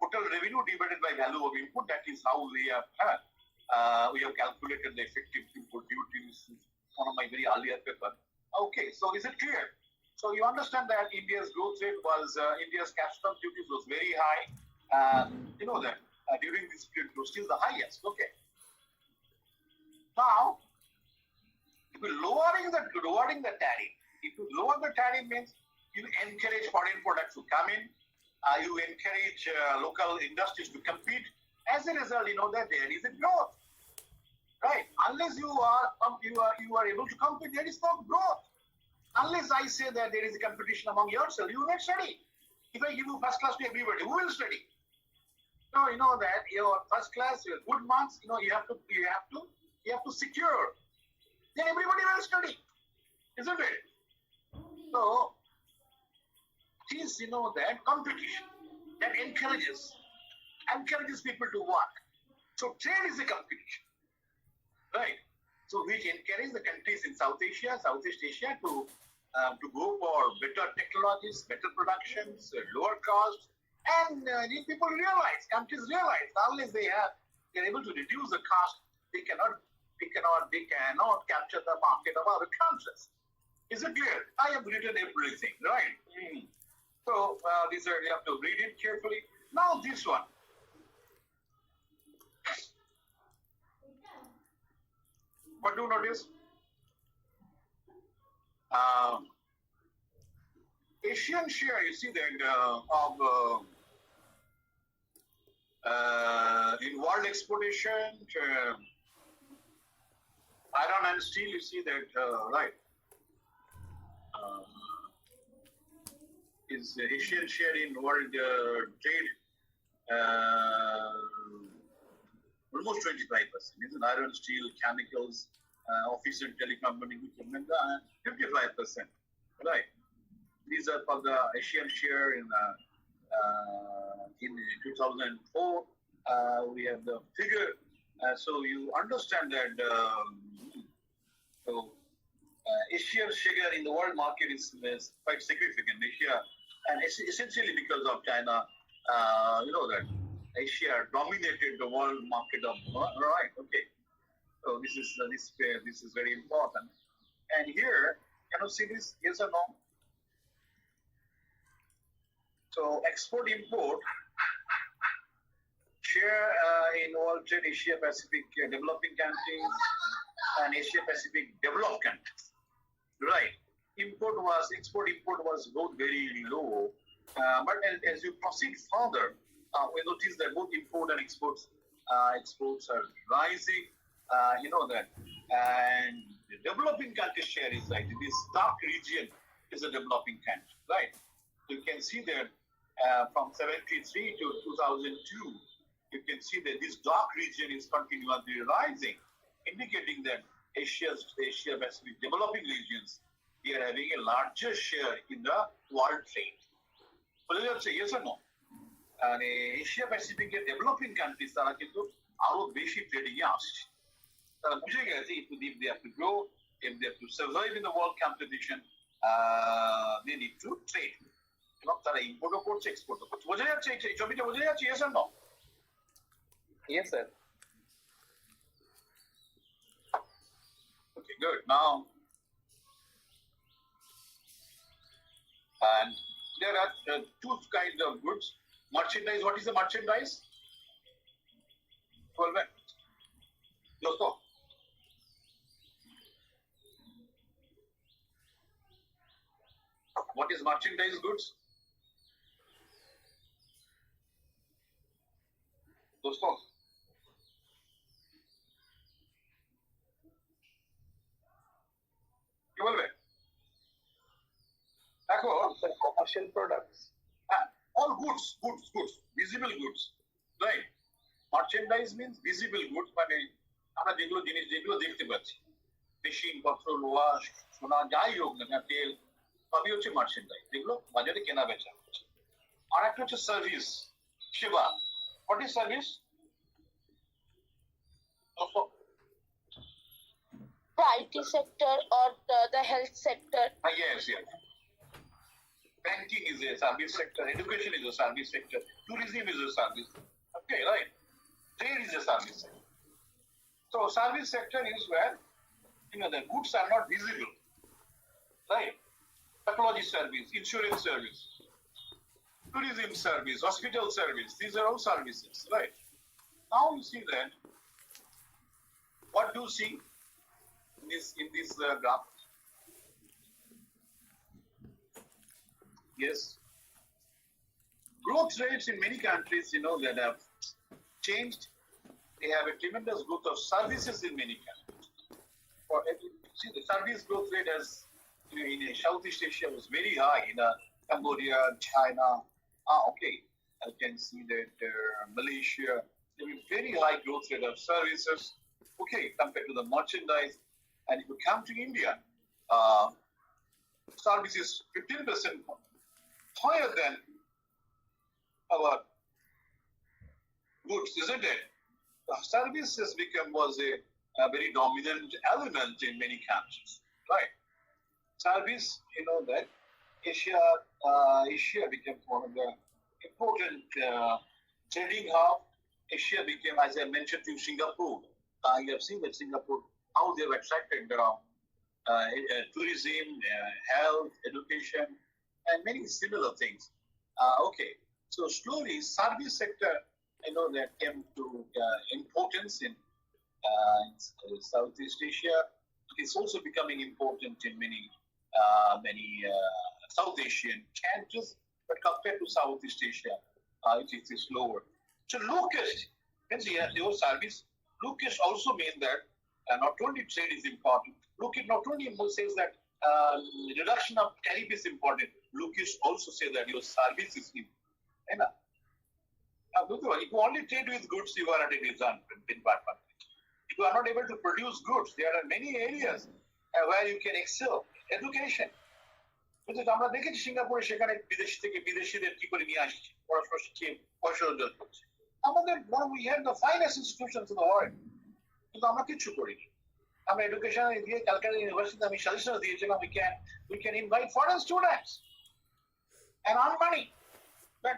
B: total revenue divided by value of input. That is how we have calculated the effective input duty. This is one of my very earlier paper. Okay, so is it clear? So you understand that India's growth rate was India's customs duties was very high. You know that during this period it was still the highest. Okay. Now, if you lowering the tariff, if you lower the tariff means you encourage foreign products to come in, you encourage local industries to compete. As a result, you know that there is a growth, right? Unless you are able to compete, there is no growth. Unless I say that there is a competition among yourself, you will not study. If I give you first class to everybody, who will study? So you know that your first class, your good marks, you have to secure. Then everybody will study, isn't it? So it is that competition that encourages people to work. So trade is a competition, right? So which encourages the countries in Southeast Asia to go for better technologies, better productions, lower costs, and these countries realize unless they're able to reduce the cost, they cannot capture the market of other countries. Is it clear? I have written everything, right? So these are, you have to read it carefully. Now this one. What do you notice? Asian share, you see that in world exportation, iron and steel, you see that, right? Is Asian share in world trade almost 25%. Is iron, steel, chemicals, office and telecom, 55%. Right. These are for the Asian share in 2004. We have the figure. So you understand that Asia's share in the world market is quite significant. Asia, and essentially because of China, that Asia dominated the world market of right. Okay, so this is very important. And here, can you see this? Yes or no? So export import share in world trade, Asia Pacific developing countries and Asia Pacific developed countries. Right. Export import was both very low. But as you proceed further, we notice that both import and exports are rising. You know that. And the developing country share is like this dark region is a developing country, right? So you can see that from 73 to 2002, you can see that this dark region is continuously rising, indicating that Asia Pacific developing regions, they are having a larger share in the world trade. So let's say yes or no? And Asia Pacific developing countries are আরো বেশি trading এ আসছে। তারা বুঝে গেছে if they have to grow, if they have to survive in the world competition, they need to trade. এবং তারা ইম্পোর্টও করছে, এক্সপোর্টও করছে। বোঝা যাচ্ছে এই ছবিটা, বোঝা যাচ্ছে? yes or no?
D: Yes, sir.
B: Okay, good. Now, and there are two kinds of goods. Merchandise. What is the merchandise? Well, दोस्तों, what is merchandise goods? दोस्तों, কি বলবে? দেখো,
D: Commercial products.
B: all goods, visible goods, right? Merchandise means visible goods, মানে আমরা যেগুলো জিনিস যেগুলো দেখতে পাচ্ছি, মেশিন পত্র, লোহা, সোনা, যাই হোক না, তেল, সবই হচ্ছে মার্চেন্ডাইজ, যেগুলো বাজারে কেনা বেচা হচ্ছে। আর একটা হচ্ছে সার্ভিস, সেবা। What is service?
A: The IT sector or the health sector.
B: Yes. Banking is a service sector, education is a service sector, tourism is a service. Okay, right? Trade is a service sector. So service sector is where the goods are not visible, right? Pathology service, insurance service, tourism service, hospital service. These are all services, right? Now you see that. What do you see in this graph? Yes. Growth rates in many countries, that have changed. They have a tremendous growth of services in many countries. See, the service growth rate has, in Southeast Asia was very high. In Cambodia, China, okay, I can see that Malaysia, there is very high growth rate of services, okay, compared to the merchandise. And if you come to India, services 15% higher than our goods, isn't it? Services was a very dominant element in many countries, right? Service, that Asia became one of the important trading hub. Asia became, as I mentioned to you, Singapore. You have seen that Singapore, how they have attracted tourism, health, education, and many similar things. Okay, so slowly service sector, that came to importance in Southeast Asia. It's also becoming important in many South Asian countries, but compared to Southeast Asia, it is lower. So low-cost means your service. Low-cost also means that not only trade is important. Low-cost not only says that reduction of tariff is important. Low-cost also says that your service is important. If you only trade with goods, you are at a disadvantage. If you are not able to produce goods, there are many areas where you can excel. Education. কিন্তু আমরা দেখেছি সিঙ্গাপুরে সেখানে বিদেশ থেকে বিদেশিদের কি করে নিয়ে আসছে, পড়াশোনা শিখিয়ে পয়সা রোজগার করছে। আমাদের we have the finest institutions in the world, কিন্তু আমরা কিচ্ছু করিনি। আমরা এডুকেশন দিয়ে ক্যালকাটা ইউনিভার্সিটিতে আমি সাজেশন দিয়েছিলাম we can invite foreign students and earn money, but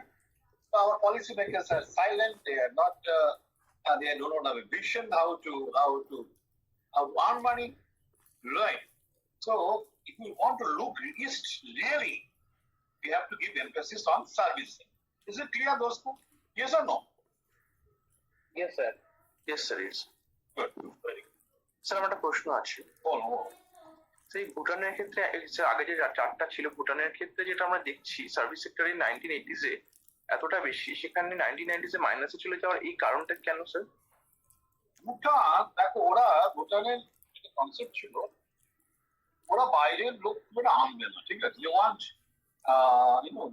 B: our policy makers are silent. They are not. They do not have a vision how to earn money, right? So if we want to look east, really, we have to give emphasis on service. Is it clear, dosto? Yes or no?
D: Yes, sir.
C: Yes, sir, it's
B: Good. Very good.
C: Sir আমার একটা প্রশ্ন আছে।
B: বলো।
C: সেই ভুটানের ক্ষেত্রে আগে যে চারটা ছিল, ভুটানের ক্ষেত্রে যেটা আমরা দেখছি সার্ভিস সেক্টরে 1980s এতটা বেশি, সেখানে 1990s মাইনাসে চলে যাওয়ার এই কারণটা কেন স্যার?
B: ভুটান, দেখো ভুটানের কনসেপ্ট ছিল ওরা বাইরের লোক আনবে না, ঠিক আছে? They want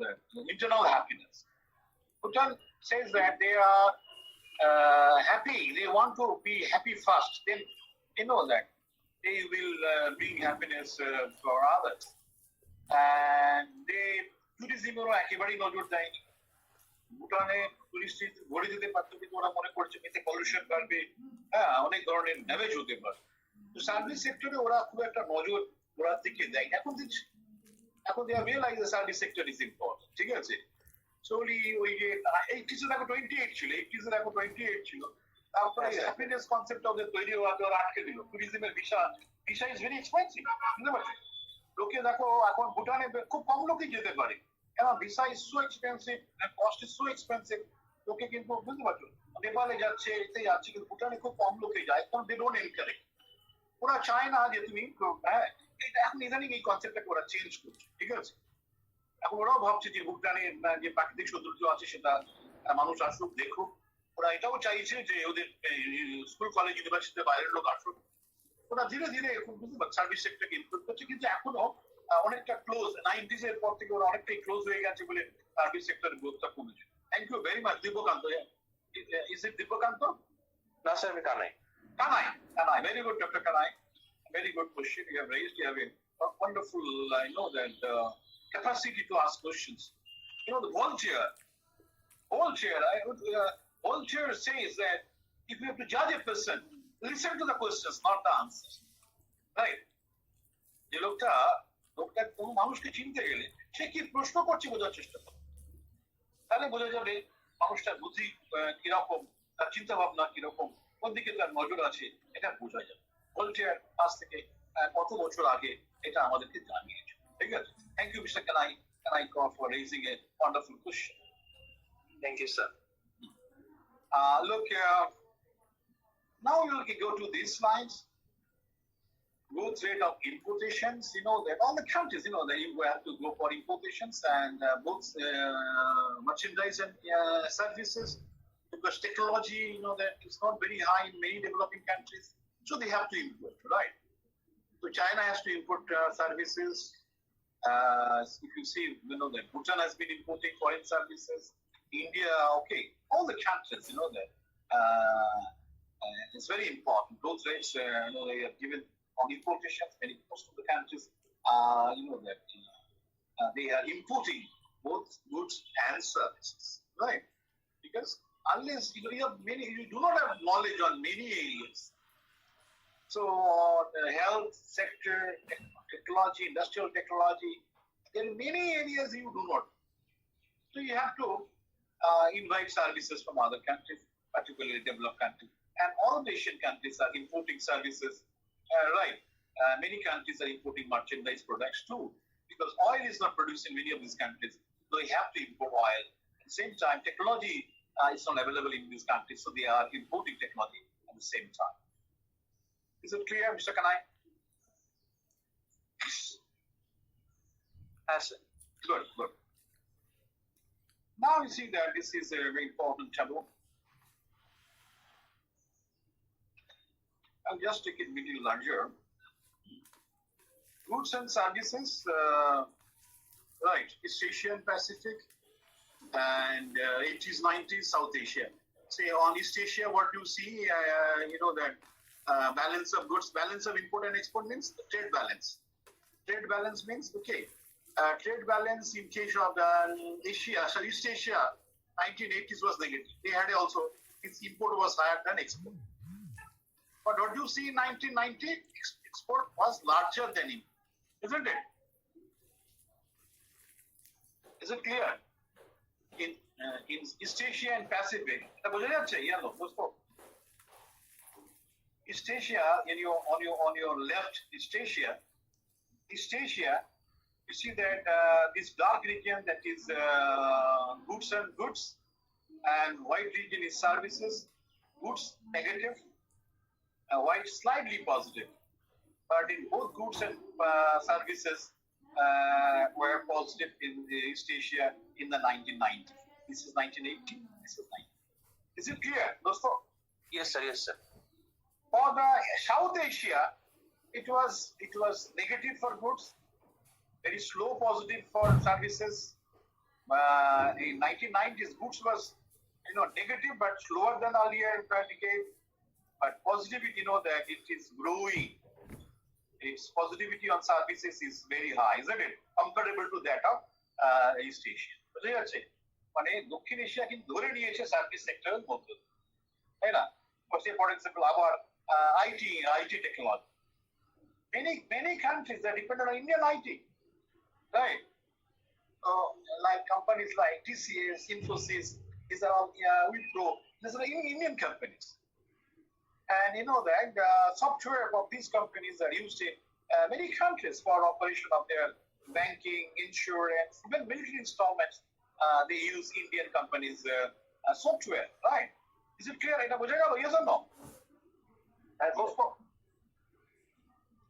B: the internal happiness. Bhutan says that they are happy. They want to be happy first. Then that they will bring happiness for others. And they tourism একেবারেই নজর দেয়নি। ভুটানে টুরিস্ট ভরে যেতে পারতো, কিন্তু ওরা মনে করছে এতে পলিউশন বাড়বে, অনেক ধরনের ড্যামেজ হতে পারে। তো সার্ভিস সেক্টরে ওরা খুব একটা নজর ওরা দিকে দেয়। এখন they have realized the service sector is important, ঠিক আছে? সোলি ওই যে 80s এর আগে 28 ছিল, 80s এর আগে 28 ছিল, তারপরে হ্যাপিনেস কনসেপ্ট ওদের তৈরি হওয়াতে ওরা আটকে দিল। ট্যুরিজমের ভিসা ইজ ভেরি এক্সপেন্সিভ, বুঝতে পারছেন? লোকে দেখো এখন ভুটানে খুব কম লোকই যেতে পারে, কারণ visa is so expensive, cost is so expensive. লোকে কিন্তু বুঝতে পারছো নেপালে যাচ্ছে, এতে যাচ্ছে, কিন্তু ভুটানে খুব কম লোকে যায়, কারণ দে ডোন্ট এনকারেজ। ওরা চায় না যে তুমি এখন ইদানিং এই কনসেপ্টটাকে ওরা চেঞ্জ করছে, ঠিক আছে? এখন ওরাও ভাবছে যে ভুটানের যে প্রাকৃতিক সৌন্দর্য আছে সেটা মানুষ আসুক দেখুক। ওরা এটাও চাইছে যে ওদের স্কুল কলেজ ইউনিভার্সিটিতে বাইরের লোক আসুক। ওরা ধীরে ধীরে এখন বুঝতে পারছে সার্ভিস সেক্টরকে ইমপ্রুভ করছে, কিন্তু এখনো অনেকটা ক্লোজ। 90s এর পর থেকে ওরা অনেকটাই ক্লোজ হয়ে গেছে বলে সার্ভিস সেক্টরের গ্রোথটা কমেছে। Thank you very much Divyakanta. Is it Divyakanta?
C: না স্যার, আমি Kanai.
B: Kanai, very good, Dr. Kanai. Very good question you have raised. You have a wonderful, I know that capacity to ask questions. You know, the Voltaire says that if you have to judge a person, listen to the questions, not the answers. Right? যে লোকটা কোন মানুষকে চিনতে গেলে সে কি প্রশ্ন করছে বোঝার চেষ্টা করে, তাহলে বোঝা যাবে মানুষটার বুদ্ধি কিরকম, তার চিন্তা ভাবনা কিরকম, কোন দিকে তার নজর আছে, এটা বোঝা যাবে। ভোল্টেয়ার আজ থেকে কত বছর আগে এটা আমাদেরকে জানিয়েছে, ঠিক আছে? Thank you mister Kanai for raising a wonderful question.
C: Thank you sir.
B: Look, now we will go to these slides. Growth rate of importations, you know that all the countries, you know that you have to go for importations and both merchandise and services, because technology, you know that it's not very high in many developing countries, so they have to import, right? So China has to import services. If you see, you know that Bhutan has been importing foreign services. India, okay, all the countries, you know that it's very important. Growth rates, you know, they are given on importations. Most of the countries, you know that they are importing both goods and services, right? Because unless you have many, you do not have knowledge on many areas. So the health sector, technology, industrial technology, there are many areas you do not. So you have to invite services from other countries, particularly developed countries. And all the Asian countries are importing services, right? Many countries are importing merchandise products too, because oil is not produced in many of these countries. So they have to import oil. At the same time, technology is not available in these countries, so they are importing technology at the same time. Is it clear, Mr. Kanai?
C: Yes, sir.
B: Good. Now you see that this is a very important tableau. I'll just take it a little larger. Goods and services, right, East Asia and Pacific, and 80s, 90s, South Asia. Say on East Asia, what you see, you know that balance of goods, balance of import and export means trade balance. Trade balance means, okay, trade balance in case of Asia, so East Asia, 1980s was negative. They had also, its import was higher than export. But what you see in 1990, export was larger than import, isn't it? Is it clear? In East Asia and Pacific, East Asia, on your left, East Asia, you see that this dark region, that is goods, and white region is services. Goods negative, white slightly positive. But in both goods and services were positive in East Asia in the 1990s. This is 1980. This is 90. Is it clear, dosto?
C: Yes, sir. Yes, sir.
B: For the South Asia, it was negative for goods, very slow positive for services. In 1990s, goods was, you know, negative but slower than earlier decade. But positivity, you know that it is growing. Its positivity on services is very high, isn't it? Comparable to that of East Asia. বুঝে যাচ্ছে? মানে দক্ষিণ Asia কিন্তু ধরে নিয়েছে service সেক্টরের মধ্যে, তাই না? ফর এক্সাম্পল আবার IT technology, many countries are dependent on Indian IT, right? Like companies like TCS, Infosys, these are all Wipro, these are Indian companies. And you know that software of these companies are used in many countries for operation of their banking, insurance, even military installments. They use Indian companies' software, right? Is it clear? Yes or no?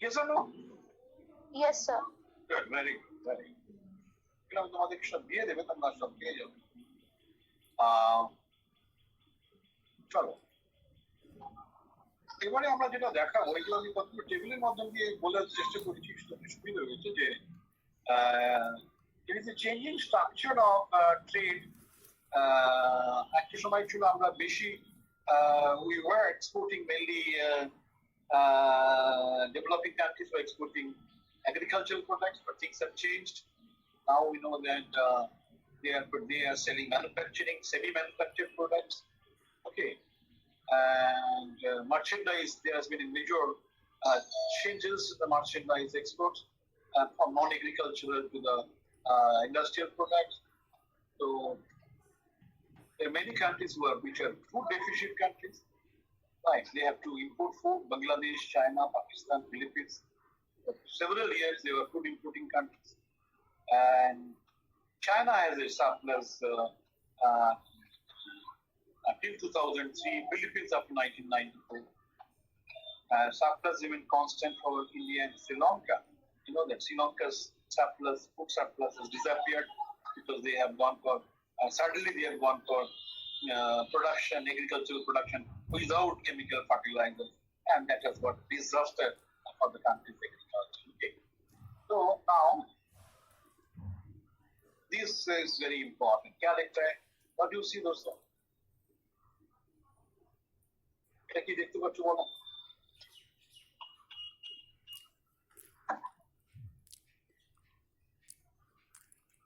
B: Yes or no?
A: Yes, sir.
B: Good, very good, very good. আমি তোমাদেরকে সব দিয়ে দেবে, তোমরা সব পেয়ে যাবে। চলো এবারে আমরা যেটা দেখাবো, এগুলো আমি কতগুলো টেবিলের মাধ্যম দিয়ে বলার চেষ্টা করেছি, সুবিধা হয়েছে যে there is a changing structure of trade. একটা সময় ছিল আমরা বেশি we were exporting mainly developing countries were exporting agricultural products, but things have changed. Now we know that they are selling manufacturing, semi-manufactured products. Okay. And merchandise, there has been a major changes in the merchandise exports from non-agricultural to the industrial products. So there are many countries which are food deficit countries. Right, they have to import food. Bangladesh, China, Pakistan, Philippines. For several years, they were food importing countries. And China has a surplus till 2003, Philippines up to 1994. Surplus remained constant for India and Sri Lanka. You know that Sri Lanka's surplus, food surplus has disappeared because they have gone for, suddenly they have gone for production, agricultural production without chemical fertilizers, and that has got disaster for the country's agriculture. Okay. So now, this is very important. Character, what do you see those? এটা কি দেখতে পাচ্ছ বলো?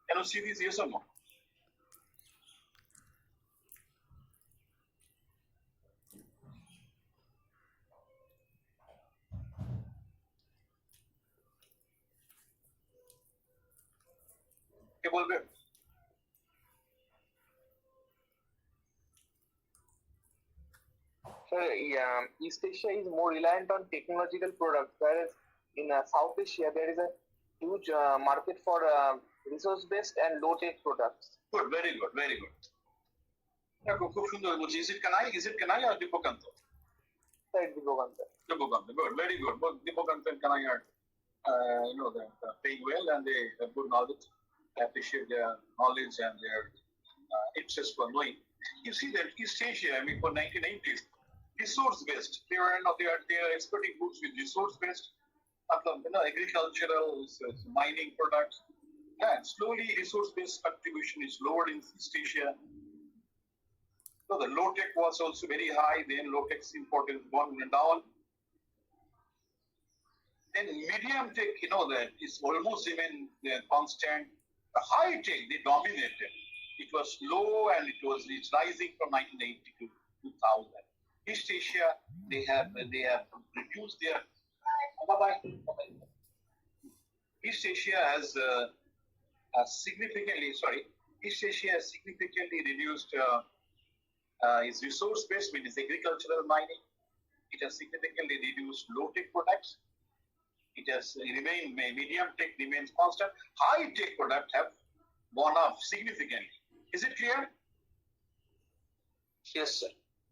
B: Can you see this? Yes or no? কে বলবে?
D: Sir, East Asia is more reliant on technological products, whereas in South Asia there is a huge market for resource-based and low-tech products.
B: Good, very good, very good. দেখো খুব সুন্দর বলছি। Is it Kanai or Dipokanta?
D: Sir, Dipokanta.
B: Dipokanta, good, very good. Both Dipokanta and Kanai are, you know, they're paying well and they have good knowledge. I appreciate their knowledge and their interest for knowing. You see that East Asia, I mean, for 1980s, resource-based. They are exporting goods with resource-based, you know, agricultural, mining products. And slowly, resource-based contribution is lowered in East Asia. So the low-tech was also very high. Then low-tech's import is gone down. Then medium-tech, you know, that is almost even constant. The high-tech, they dominated. It was low and it's rising from 1980 to 2000. East Asia, they have reduced their. East Asia has significantly reduced its resource-based, means agricultural mining. It has significantly reduced low-tech products. It has remained, medium-tech remains constant. High-tech products have gone up significantly. Is it clear?
D: Yes, sir.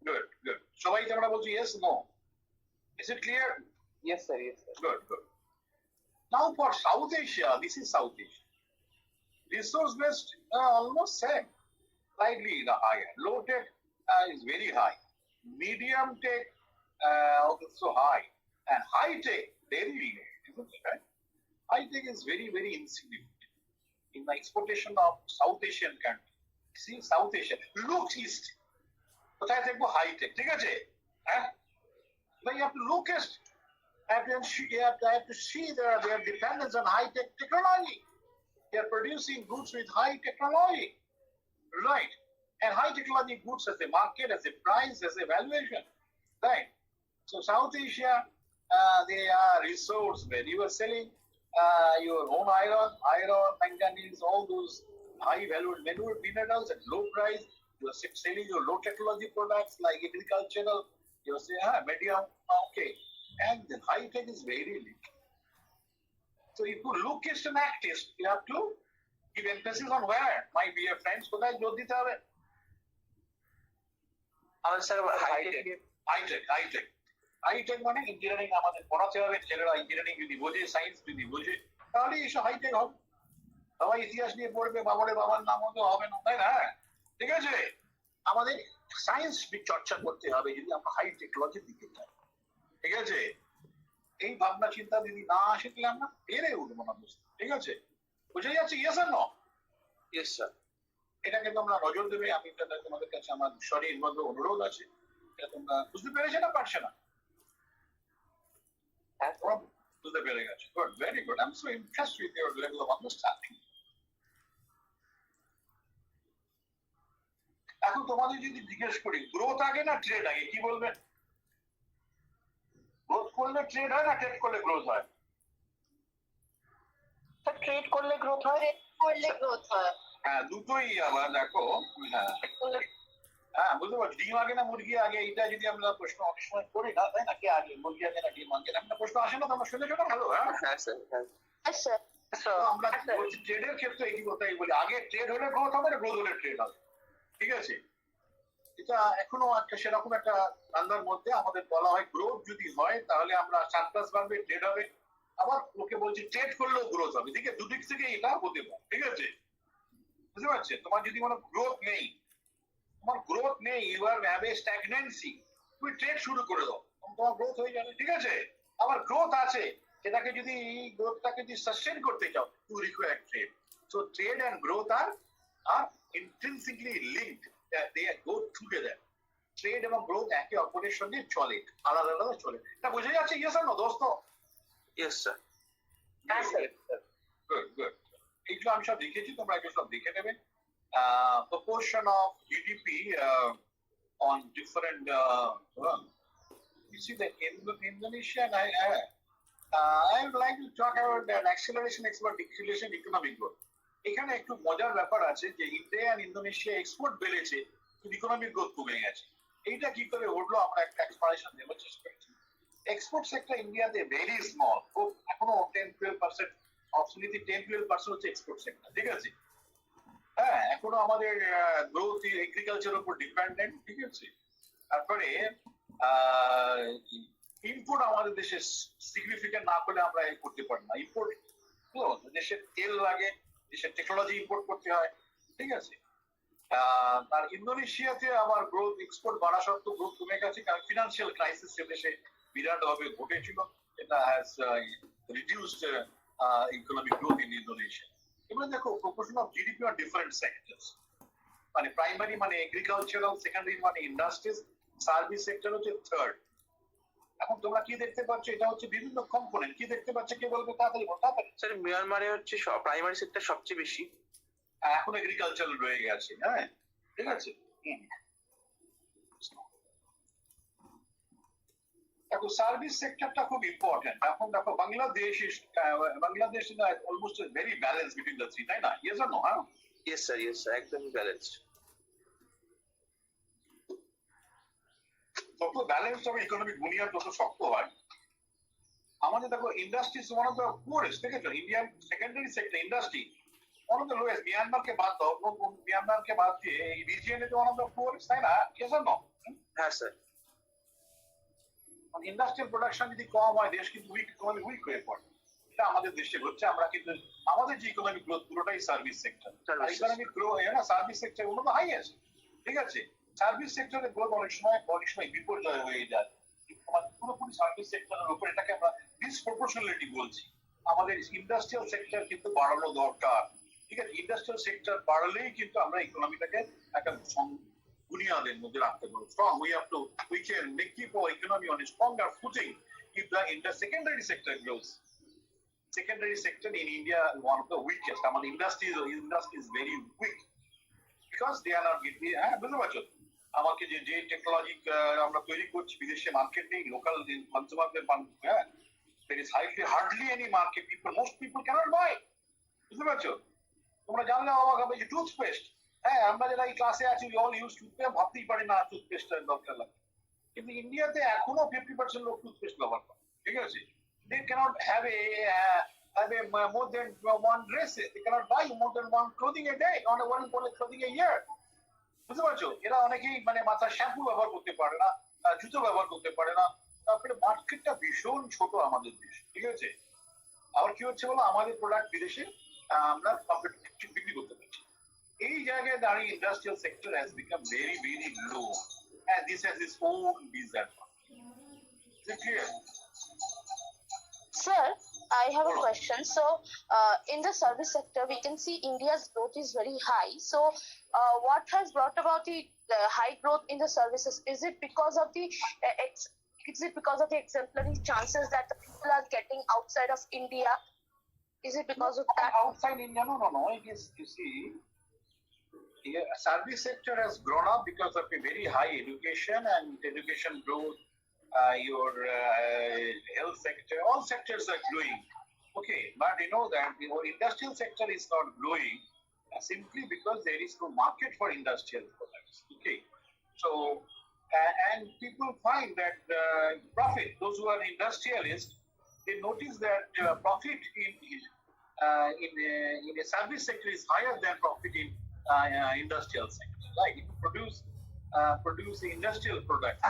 B: Good, good. সবাই আমরা বলছি yes, no. Is it clear?
D: Yes, sir. Yes, sir.
B: Good, good. Now for South Asia, this is South Asia. Resource-based almost same, slightly higher. Low-tech is very high. Medium-tech also high, and high-tech very low. Isn't it, right? High-tech is very, very insignificant in the exportation of South Asian countries. See, South Asia. Look east. কোথায় দেখবো hi tech, ঠিক আছে? হ্যাঁ, you have to look at, you have to see their dependence on high-tech technology. They are producing goods with high technology, Right. And high technology goods as a market, as a price, as a valuation. Right. So South Asia, they are resource where you are selling your own iron, manganese, all those high valued minerals at low price. You are selling your low technology products like agricultural. You say, medium, okay. And the high tech is very little. So if you look at an artist, you have to give emphasis on where. My dear friends, কোথায় জোর দিতে হবে?
C: আমাদের sir
B: hi tech মানে engineering আমাদের পড়াতে হবে, ছেলেরা ইঞ্জিনিয়ারিং যদি বোঝে, সায়েন্স যদি বোঝে, তাহলে এসব হাইটেক হবে। সবাই ইতিহাস নিয়ে পড়বে, বাবার নাম মতো হবে না, তাই না? ঠিক আছে, আমাদের সায়েন্স চর্চা করতে হবে যদি আমরা হাই টেকনোলজির দিকে যাই। ঠিক আছে, এই ভাবনা চিন্তা যদি না আসে তাহলে আমরা পেরে উঠবো না বুঝতে। ঠিক আছে, বুঝে যাচ্ছে? ইয়েস আর নো?
C: Yes sir.
B: এটাকে তোমরা নজর দেবে। আমি তোমাদের কাছে আমার সনির্বদ্ধ অনুরোধ আছে, এটা তোমরা বুঝতে পেরেছে না পারছে না? বুঝতে পেরে গেছে। Good, very good. I am so impressed with your level of understanding. এখন তোমাদের যদি জিজ্ঞেস করি গ্রোথ আগে না ট্রেড আগে, কি বলবেন? গ্রোথ করলে ট্রেড হয় না ট্রেড করলে গ্রোথ হয়?
A: ট্রেড করলে গ্রোথ হয়, করলে গ্রোথ হয়।
B: হ্যাঁ, দুটোই আবার দেখো। হ্যাঁ, বুঝতে পারছি। ডিম আগে না মুরগি আগে, এটা যদি আমরা প্রশ্ন অনেক সময় করি না, তাই না? কে আগে, মুরগি আগে না ডিম আগে? একটা প্রশ্ন আসে না, তোমরা শুনেছো না? ভালো।
C: হ্যাঁ স্যার।
B: আমরা ট্রেডের ক্ষেত্রে এই কথাই বলি, আগে ট্রেড হলে গ্রোথ হবে না গ্রোথ হলে ট্রেড হবে। ঠিক আছে, এটা এখনো একটা সেরকম একটা ধান্দার মধ্যে আমাদের বলা হয় গ্রোথ যদি হয় তাহলে আমরা সারপ্লাস বাড়বে, ট্রেড হবে। আবার লোকে বলছে ট্রেড করলেও গ্রোথ হবে। ঠিক আছে, দুদিক থেকে এটা হতে পারে। ঠিক আছে, বুঝতে পারছে? তোমার যদি কোনো গ্রোথ নেই, ইউ আর হ্যাভ এ স্ট্যাগনেন্সি, তুমি ট্রেড শুরু করে দাও, তোমার গ্রোথ হয়ে যাবে। ঠিক আছে, আবার গ্রোথ আছে, সেটাকে যদি গ্রোথটাকে যদি সাস্টেইন করতে চাও, you require trade. So trade and growth are intrinsically linked, they go together. Trade এবং গ্রোথ একে অপরের সঙ্গে চলে, আলাদা আলাদা চলে। এটা বুঝে যাচ্ছে? ইয়েস আর নো দোস্ত?
C: Yes sir.
B: Good good. এইগুলো আমি সব লিখেছি, তোমরা এগুলো সব দেখে নেবে। Proportion of GDP on different you see the Indonesia and I would like to talk about that acceleration export deceleration economic growth. এখানে একটু মজার ব্যাপার আছে যে ইন্ডিয়া আর ইন্দোনেশিয়া এক্সপোর্ট বেড়েছে কিন্তু ইকোনমিক গ্রোথ কমে গেছে। এইটা কি করে ঘটলো আমরা একটা এক্সপ্লানেশন দেওয়ার চেষ্টা করেছি। এক্সপোর্ট সেক্টর ইন্ডিয়াতে ভেরি স্মল, খুব এখনো 10-12%, অর্থনীতি 10-12% হচ্ছে এক্সপোর্ট সেক্টর। ঠিক আছে, হ্যাঁ, এখনো আমাদের গ্রোথ এগ্রিকালচার উপর ডিপেন্ডেন্ট। ঠিক আছে, তারপরে ইম্পোর্ট আমাদের দেশে সিগনিফিকেন্ট না করলে আমরা করতে পারি না। ইম্পোর্ট দেশের তেল লাগে, দেশের টেকনোলজি ইম্পোর্ট করতে হয়। ঠিক আছে, আর ইন্দোনেশিয়াতে আবার গ্রোথ এক্সপোর্ট বাড়া সত্ত্বেও গ্রোথ কমে গেছে, কারণ ফিনান্সিয়াল ক্রাইসিস সে দেশে বিরাট ভাবে ঘটেছিল। এটা has reduced economic growth in Indonesia. এবার দেখো proportion of GDP on different sectors, মানে প্রাইমারি মানে এগ্রিকালচারাল, সেকেন্ডারি মানে ইন্ডাস্ট্রিজ, সার্ভিস সেক্টর হচ্ছে থার্ড। এখন তোমরা কি দেখতে পাচ্ছ? এটা হচ্ছে বিভিন্ন কম্পোনেন্ট। কি দেখতে পাচ্ছ কে বলবে? তাড়াতাড়ি বল।
C: স্যার মিয়ানমারে হচ্ছে প্রাইমারি সেক্টর সবচেয়ে বেশি,
B: এখন এগ্রিকালচার রয়ে গেছে। হ্যাঁ, ঠিক আছে। দেখো সার্ভিস সেক্টরটা খুব ইম্পর্টেন্ট। এখন দেখো Bangladesh almost very balance between the three, তাই না? Yes or no? হ্যাঁ,
C: ইয়েস স্যার, একদমই ব্যালেন্সড।
B: যত ব্যালেন্স হবে ইকোনমিক বুনিয়াদ তত শক্ত হয়। আমাদের দেখো industries one of the poorest. ঠিক আছে, Indian secondary sector industry one of the lowest. মিয়ানমারকে বাদ দাও, মিয়ানমারকে বাদ দিয়ে এই রিজিয়নে তো ওয়ান অফ দ্য পুয়ারেস্ট, তাই না? Yes or no?
C: হ্যাঁ স্যার।
B: ইন্ডাস্ট্রিয়াল প্রোডাকশন যদি কম হয় দেশ কিন্তু উইক হয়ে পড়ে। এটা আমাদের দেশে হচ্ছে। আমরা কিন্তু আমাদের যে ইকোনমিক গ্রোথ পুরোটাই service sector. Economic growth service sector গুলো তো হাই আছে। ঠিক আছে, সার্ভিস সেক্টরের গ্রোথ অনেক সময় বিপর্যয় হয়ে যায়। পুরোপুরি সার্ভিস সেক্টরের উপর এটাকে আমরা ডিসপ্রপোর্শনালিটি বলছি। আমাদের ইন্ডাস্ট্রিয়াল সেক্টর কিন্তু বাড়ানো দরকার। ঠিক আছে, ইন্ডাস্ট্রিয়াল সেক্টর বাড়লেই কিন্তু আমরা ইকোনমিটাকে একটা বুনিয়াদের মধ্যে রাখতে পারবো। Strong. We can keep our economy on a stronger footing if the secondary sector grows. Secondary sector in India is one of the weakest. I mean, industry is very weak. because they are not getting, বুঝতে পারছো, আমাকে যে technology আমরা তৈরি করছি বিদেশে market নেই, local কনজিউমারদের, there is hardly any market. Most people cannot buy. বুঝতে পারছো? তোমরা জানলে অবাক হবে যে টুথপেস্ট, আমরা যারা এই ক্লাসে আছি we all use টুথপেস্ট, ভাবতেই পারি না টুথপেস্টের দরকার লাগে, কিন্তু ইন্ডিয়াতে এখনো 50% লোক টুথপেস্ট ব্যবহার করে, ঠিক আছে? They cannot have a more than one dress. They cannot buy more than one clothing a day, on one clothing a year. বুঝতে পারছো? এরা অনেকেই মানে মাথার শ্যাম্পু ব্যবহার করতে পারে না, জুতো ব্যবহার করতে পারে না। তারপরে মার্কেটটা ভীষণ ছোট আমাদের দেশ, ঠিক আছে? আবার কি হচ্ছে বলো, আমাদের প্রোডাক্ট বিদেশে আমরা কম্পিটিটিভ বিক্রি করতে পারছি। এই জায়গায় দাঁড়িয়ে industrial sector has become very very low, and this has its own disadvantage. Is it clear?
E: Sir, I have a question. So, in the service sector, we can see India's growth is very high. So, what has brought about the high growth in the services? Is it because of the exemplary chances that the people are getting outside of India? Is it because of that?
B: Outside India, no. It is, you see, service sector has grown up because of a very high education and education growth. Your health sector, all sectors are growing. Okay, but you know that our industrial sector is not growing simply because there is no market for industrial products. Okay, so and people find that profit, those who are industrialists, they notice that profit in a service sector is higher than profit in industrial sector. Like if you produce industrial products,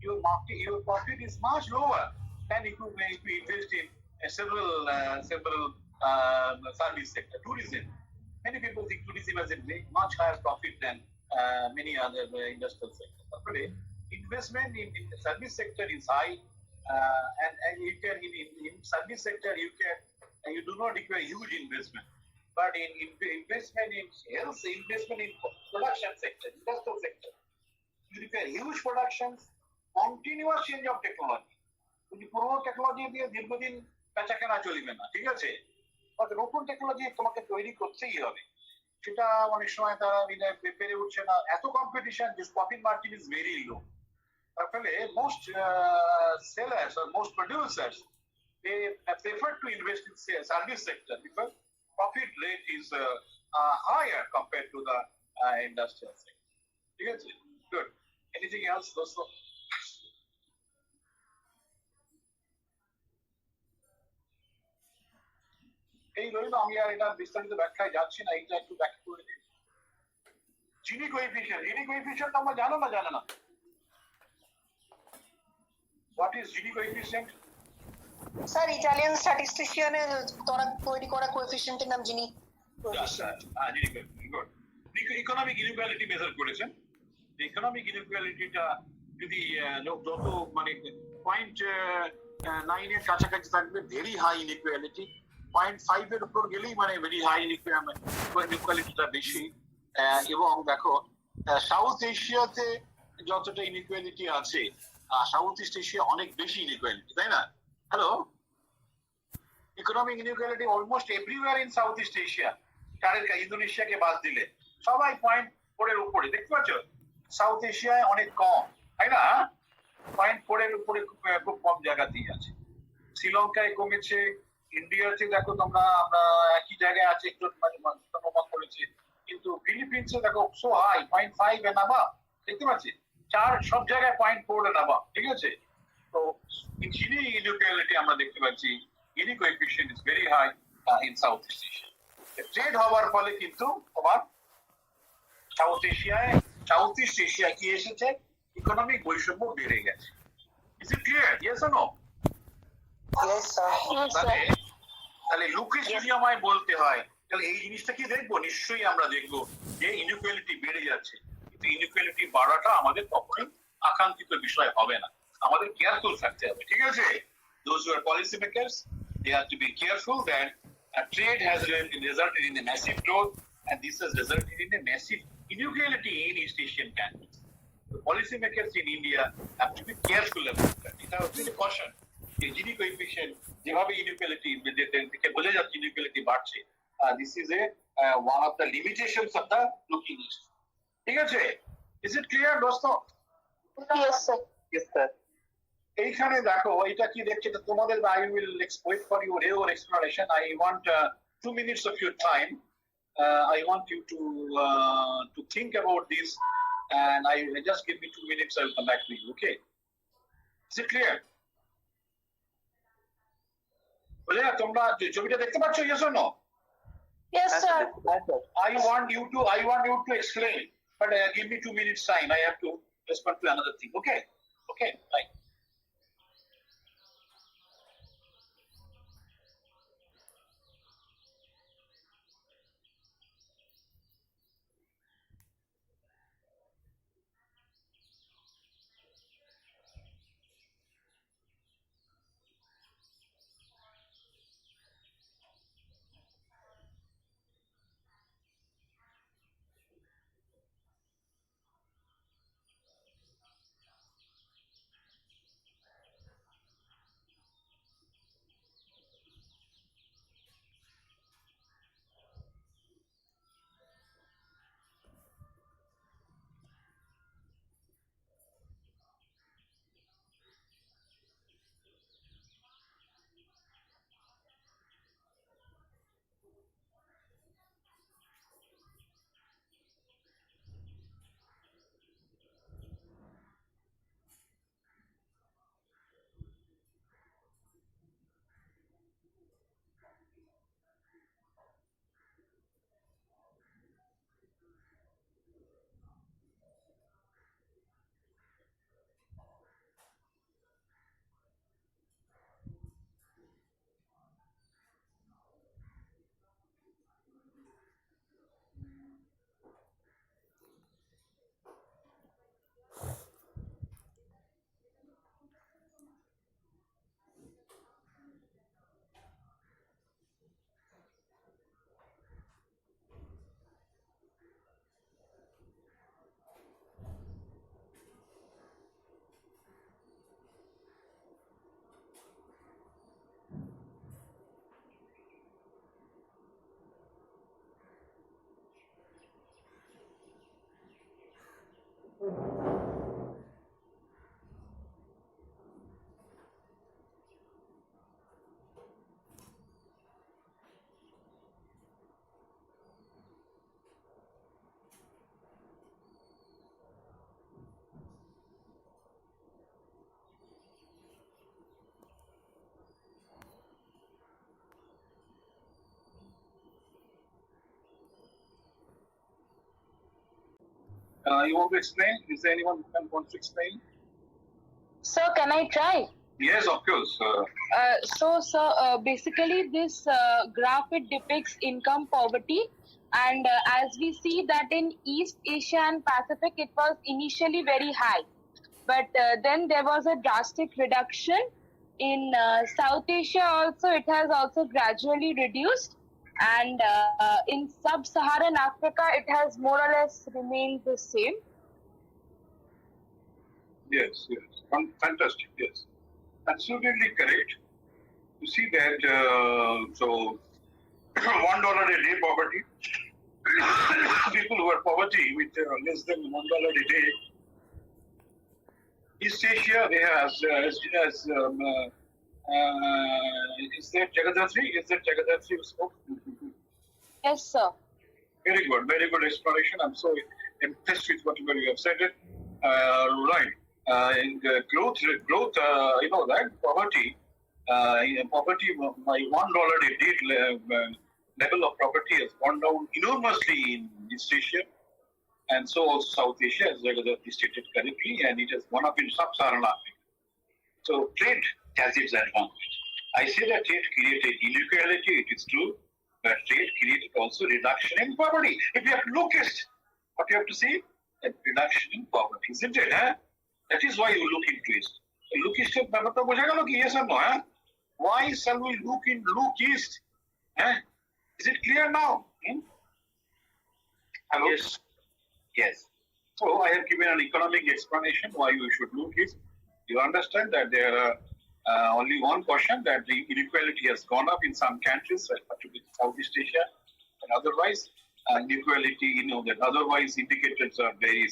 B: your profit is much lower than if you invest in several service sector. Tourism, many people think tourism has a much higher profit than many other industrial sectors. But investment in the service sector is high, and you can in service sector you do not require huge investment. But in investment in health, investment in production sector, industrial sector, you require huge productions, continuous change of technology. যদি পুরোনো technology দিয়ে দীর্ঘদিন বেচা কেনা চলবে না, ঠিক আছে? নতুন টেকনোলজি তোমাকে তৈরি করতেই হবে, সেটা অনেক সময় তারা পেরে উঠছে না, এত কম্পিটিশন, যে profit margin is very low. তার ফলে most sellers or most producers, they prefer to invest in service sector because profit rate is higher compared to the industrial sector. ঠিক আছে? Good. Anything else, Dosto? এই রইল, আমি আর এটা বিস্তারিত ব্যাখ্যায় যাচ্ছি না, এইটা একটু ব্যাখ্যা করে দিই। জিনি কোএফিশিয়েন্ট আমরা জানো না? What is Gini coefficient?
F: Sir, Italian স্ট্যাটিস্টিশিয়ানের তারা তৈরি করা কোএফিশিয়েন্টের নাম Gini coefficient.
B: Good. Economic inequality measure করেছেন। ইকোনমিক ইনইকুয়ালিটিটা যদি যত মানে 0.9 এর কাছাকাছি থাকবে, ভেরি হাই ইনইকুয়ালিটি, 0.5 এর উপর গেলেই মানে ভেরি হাই ইনইকুয়ালিটিটা বেশি। এবং দেখো সাউথ এশিয়াতে যতটা ইনইকুয়ালিটি আছে, সাউথ ইস্ট এশিয়া অনেক বেশি ইনইকুয়ালিটি, তাই না? Hello, economic inequality almost everywhere in South East Asia, ইন্দোনেশিয়াকে বাদ দিলে সবাই 0.4 এর উপরে, দেখতে পাচ্ছ? সাউথ এশিয়ায় অনেক কম, তাই না? 0.4 এর উপরে খুব কম জায়গাতেই আছে। শ্রীলঙ্কায় কমেছে, ইন্ডিয়াতে দেখো তোমরা, আমরা একই জায়গায় আছে, একটু অনুমান করেছে, কিন্তু ফিলিপিন্সে দেখো সো হাই, 0.5 এ নামা, দেখতে পাচ্ছি সব জায়গায় 0.4 এ নামা, ঠিক আছে? তো জিনি ইনইকুয়ালিটি আমরা দেখতে পাচ্ছি, Gini coefficient is very high in South East Asia. Trade হওয়ার ফলে কিন্তু তোমার সাউথ ইস্ট এশিয়ায় কি এসেছে, ইকোনমিক বৈষম্য বেড়ে গেছে। Is it clear? Yes or no?
F: Yes sir.
B: তাহলে লুকেশ যদি আমায় বলতে হয়, তাহলে এই জিনিসটা কি দেখবো? নিশ্চয়ই আমরা দেখবো যে ইনইকুয়ালিটি বেড়ে যাচ্ছে, কিন্তু ইনইকুয়ালিটি বাড়াটা আমাদের কখনোই আকাঙ্ক্ষিত বিষয় হবে না, আমাদের কেয়ারফুল থাকতে হবে, ঠিক আছে? Those who are policy makers, they have to be careful that trade has resulted in a massive growth, and this has resulted in a massive inequality in East Asian countries. The policy makers in India have to be careful about that. It has to be caution. The Gini coefficient, যেভাবে inequality থেকে বোঝা যাচ্ছে inequality বাড়ছে, this is one of the limitations of the looking east. ঠিক আছে? Is it clear, দোস্ত?
E: Yes, sir.
D: Yes, sir.
B: এইখানে দেখো এটা কি দেখছে তোমাদের I will wait for your explanation. I want 2 minutes of your time. I want you to think about this, and I just give me 2 minutes. I will come back to you. Okay? Is it clear? বলে তোমরা ছবিটা দেখতে পাচ্ছ? Yes or no?
E: Yes, sir.
D: Yes, sir.
B: I want you to explain, but give me 2 minutes time. I have to respond to another thing. Okay? Okay. Right. You want to explain? Is there anyone who wants to explain?
A: Sir, can I try?
B: Yes, of course.
A: Sir, basically this graph, it depicts income poverty, and as we see that in East Asia and Pacific, it was initially very high, but then there was a drastic reduction. In South Asia also, it has also gradually reduced, and in Sub-Saharan Africa, it has more or less remained the same.
B: Yes, yes. Fantastic, yes. Absolutely correct. You see that, so $1 a day poverty. People who are poverty with less than $1 a day. East Asia, they has is there Jagadhatri? Is there Jagadhatri who spoke?
A: Yes, sir.
B: Very good explanation. I'm so impressed with whatever you have said. It right. In the growth, you know that poverty, my $1 a day level of poverty has gone down enormously in East Asia, and so also South Asia, as Jagadhatri stated correctly, and it has gone up in Sub-Saharan Africa. So trade has its advantage. I say that trade created inequality, it is true, but trade created also reduction in poverty. If you have to look at what you have to see, a reduction in poverty, isn't it? Huh? That is why you look into it. Look east, yes or no? Huh? Why shall we look east? Huh? Is it clear now? Hmm? Hello?
C: Yes.
B: Yes. So I have given an economic explanation why you should look east. You understand that there are only one question, that the inequality has gone up in some countries, particularly Southeast Asia, and otherwise inequality, that otherwise indicators are very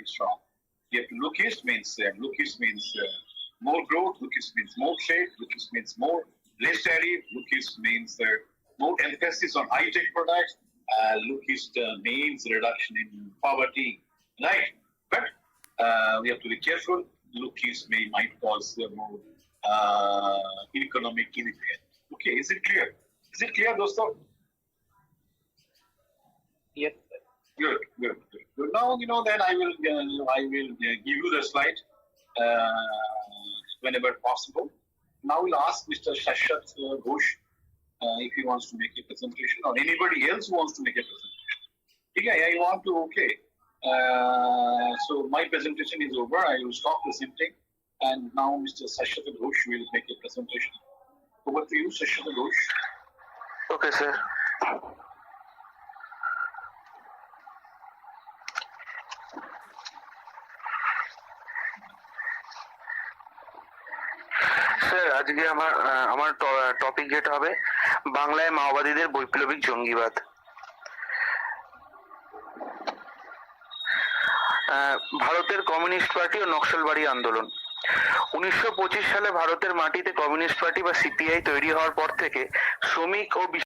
B: strong. Yet look east means more growth, look east means more trade, look east means less tariff, look east means more emphasis on high-tech products, look east means reduction in poverty, right? But we have to be careful. Look east might cause more economic inequality. Okay, is it clear? Is it clear, dosto?
D: Yes.
B: Good. Now, then I will give you the slide whenever possible. Now we'll ask Mr. Shashwat Ghosh if he wants to make a presentation, or anybody else who wants to make a presentation. Yeah, I want to, okay. So my presentation is over. I will stop presenting. And now Mr. Shashwat Ghosh will make a presentation. Over to you, Shashwat Ghosh.
C: Okay, sir. Sir আজকে আমার topic যেটা হবে বাংলায় মাওবাদীদের বৈপ্লবিক জঙ্গিবাদ। ভারতের communist party ও নকশালবাড়ি আন্দোলন। 1925 সালে ভারতের মাটিতে কমিউনিস্ট পার্টি বা সিপিআই তৈরি হওয়ার পর থেকে শ্রমিক ও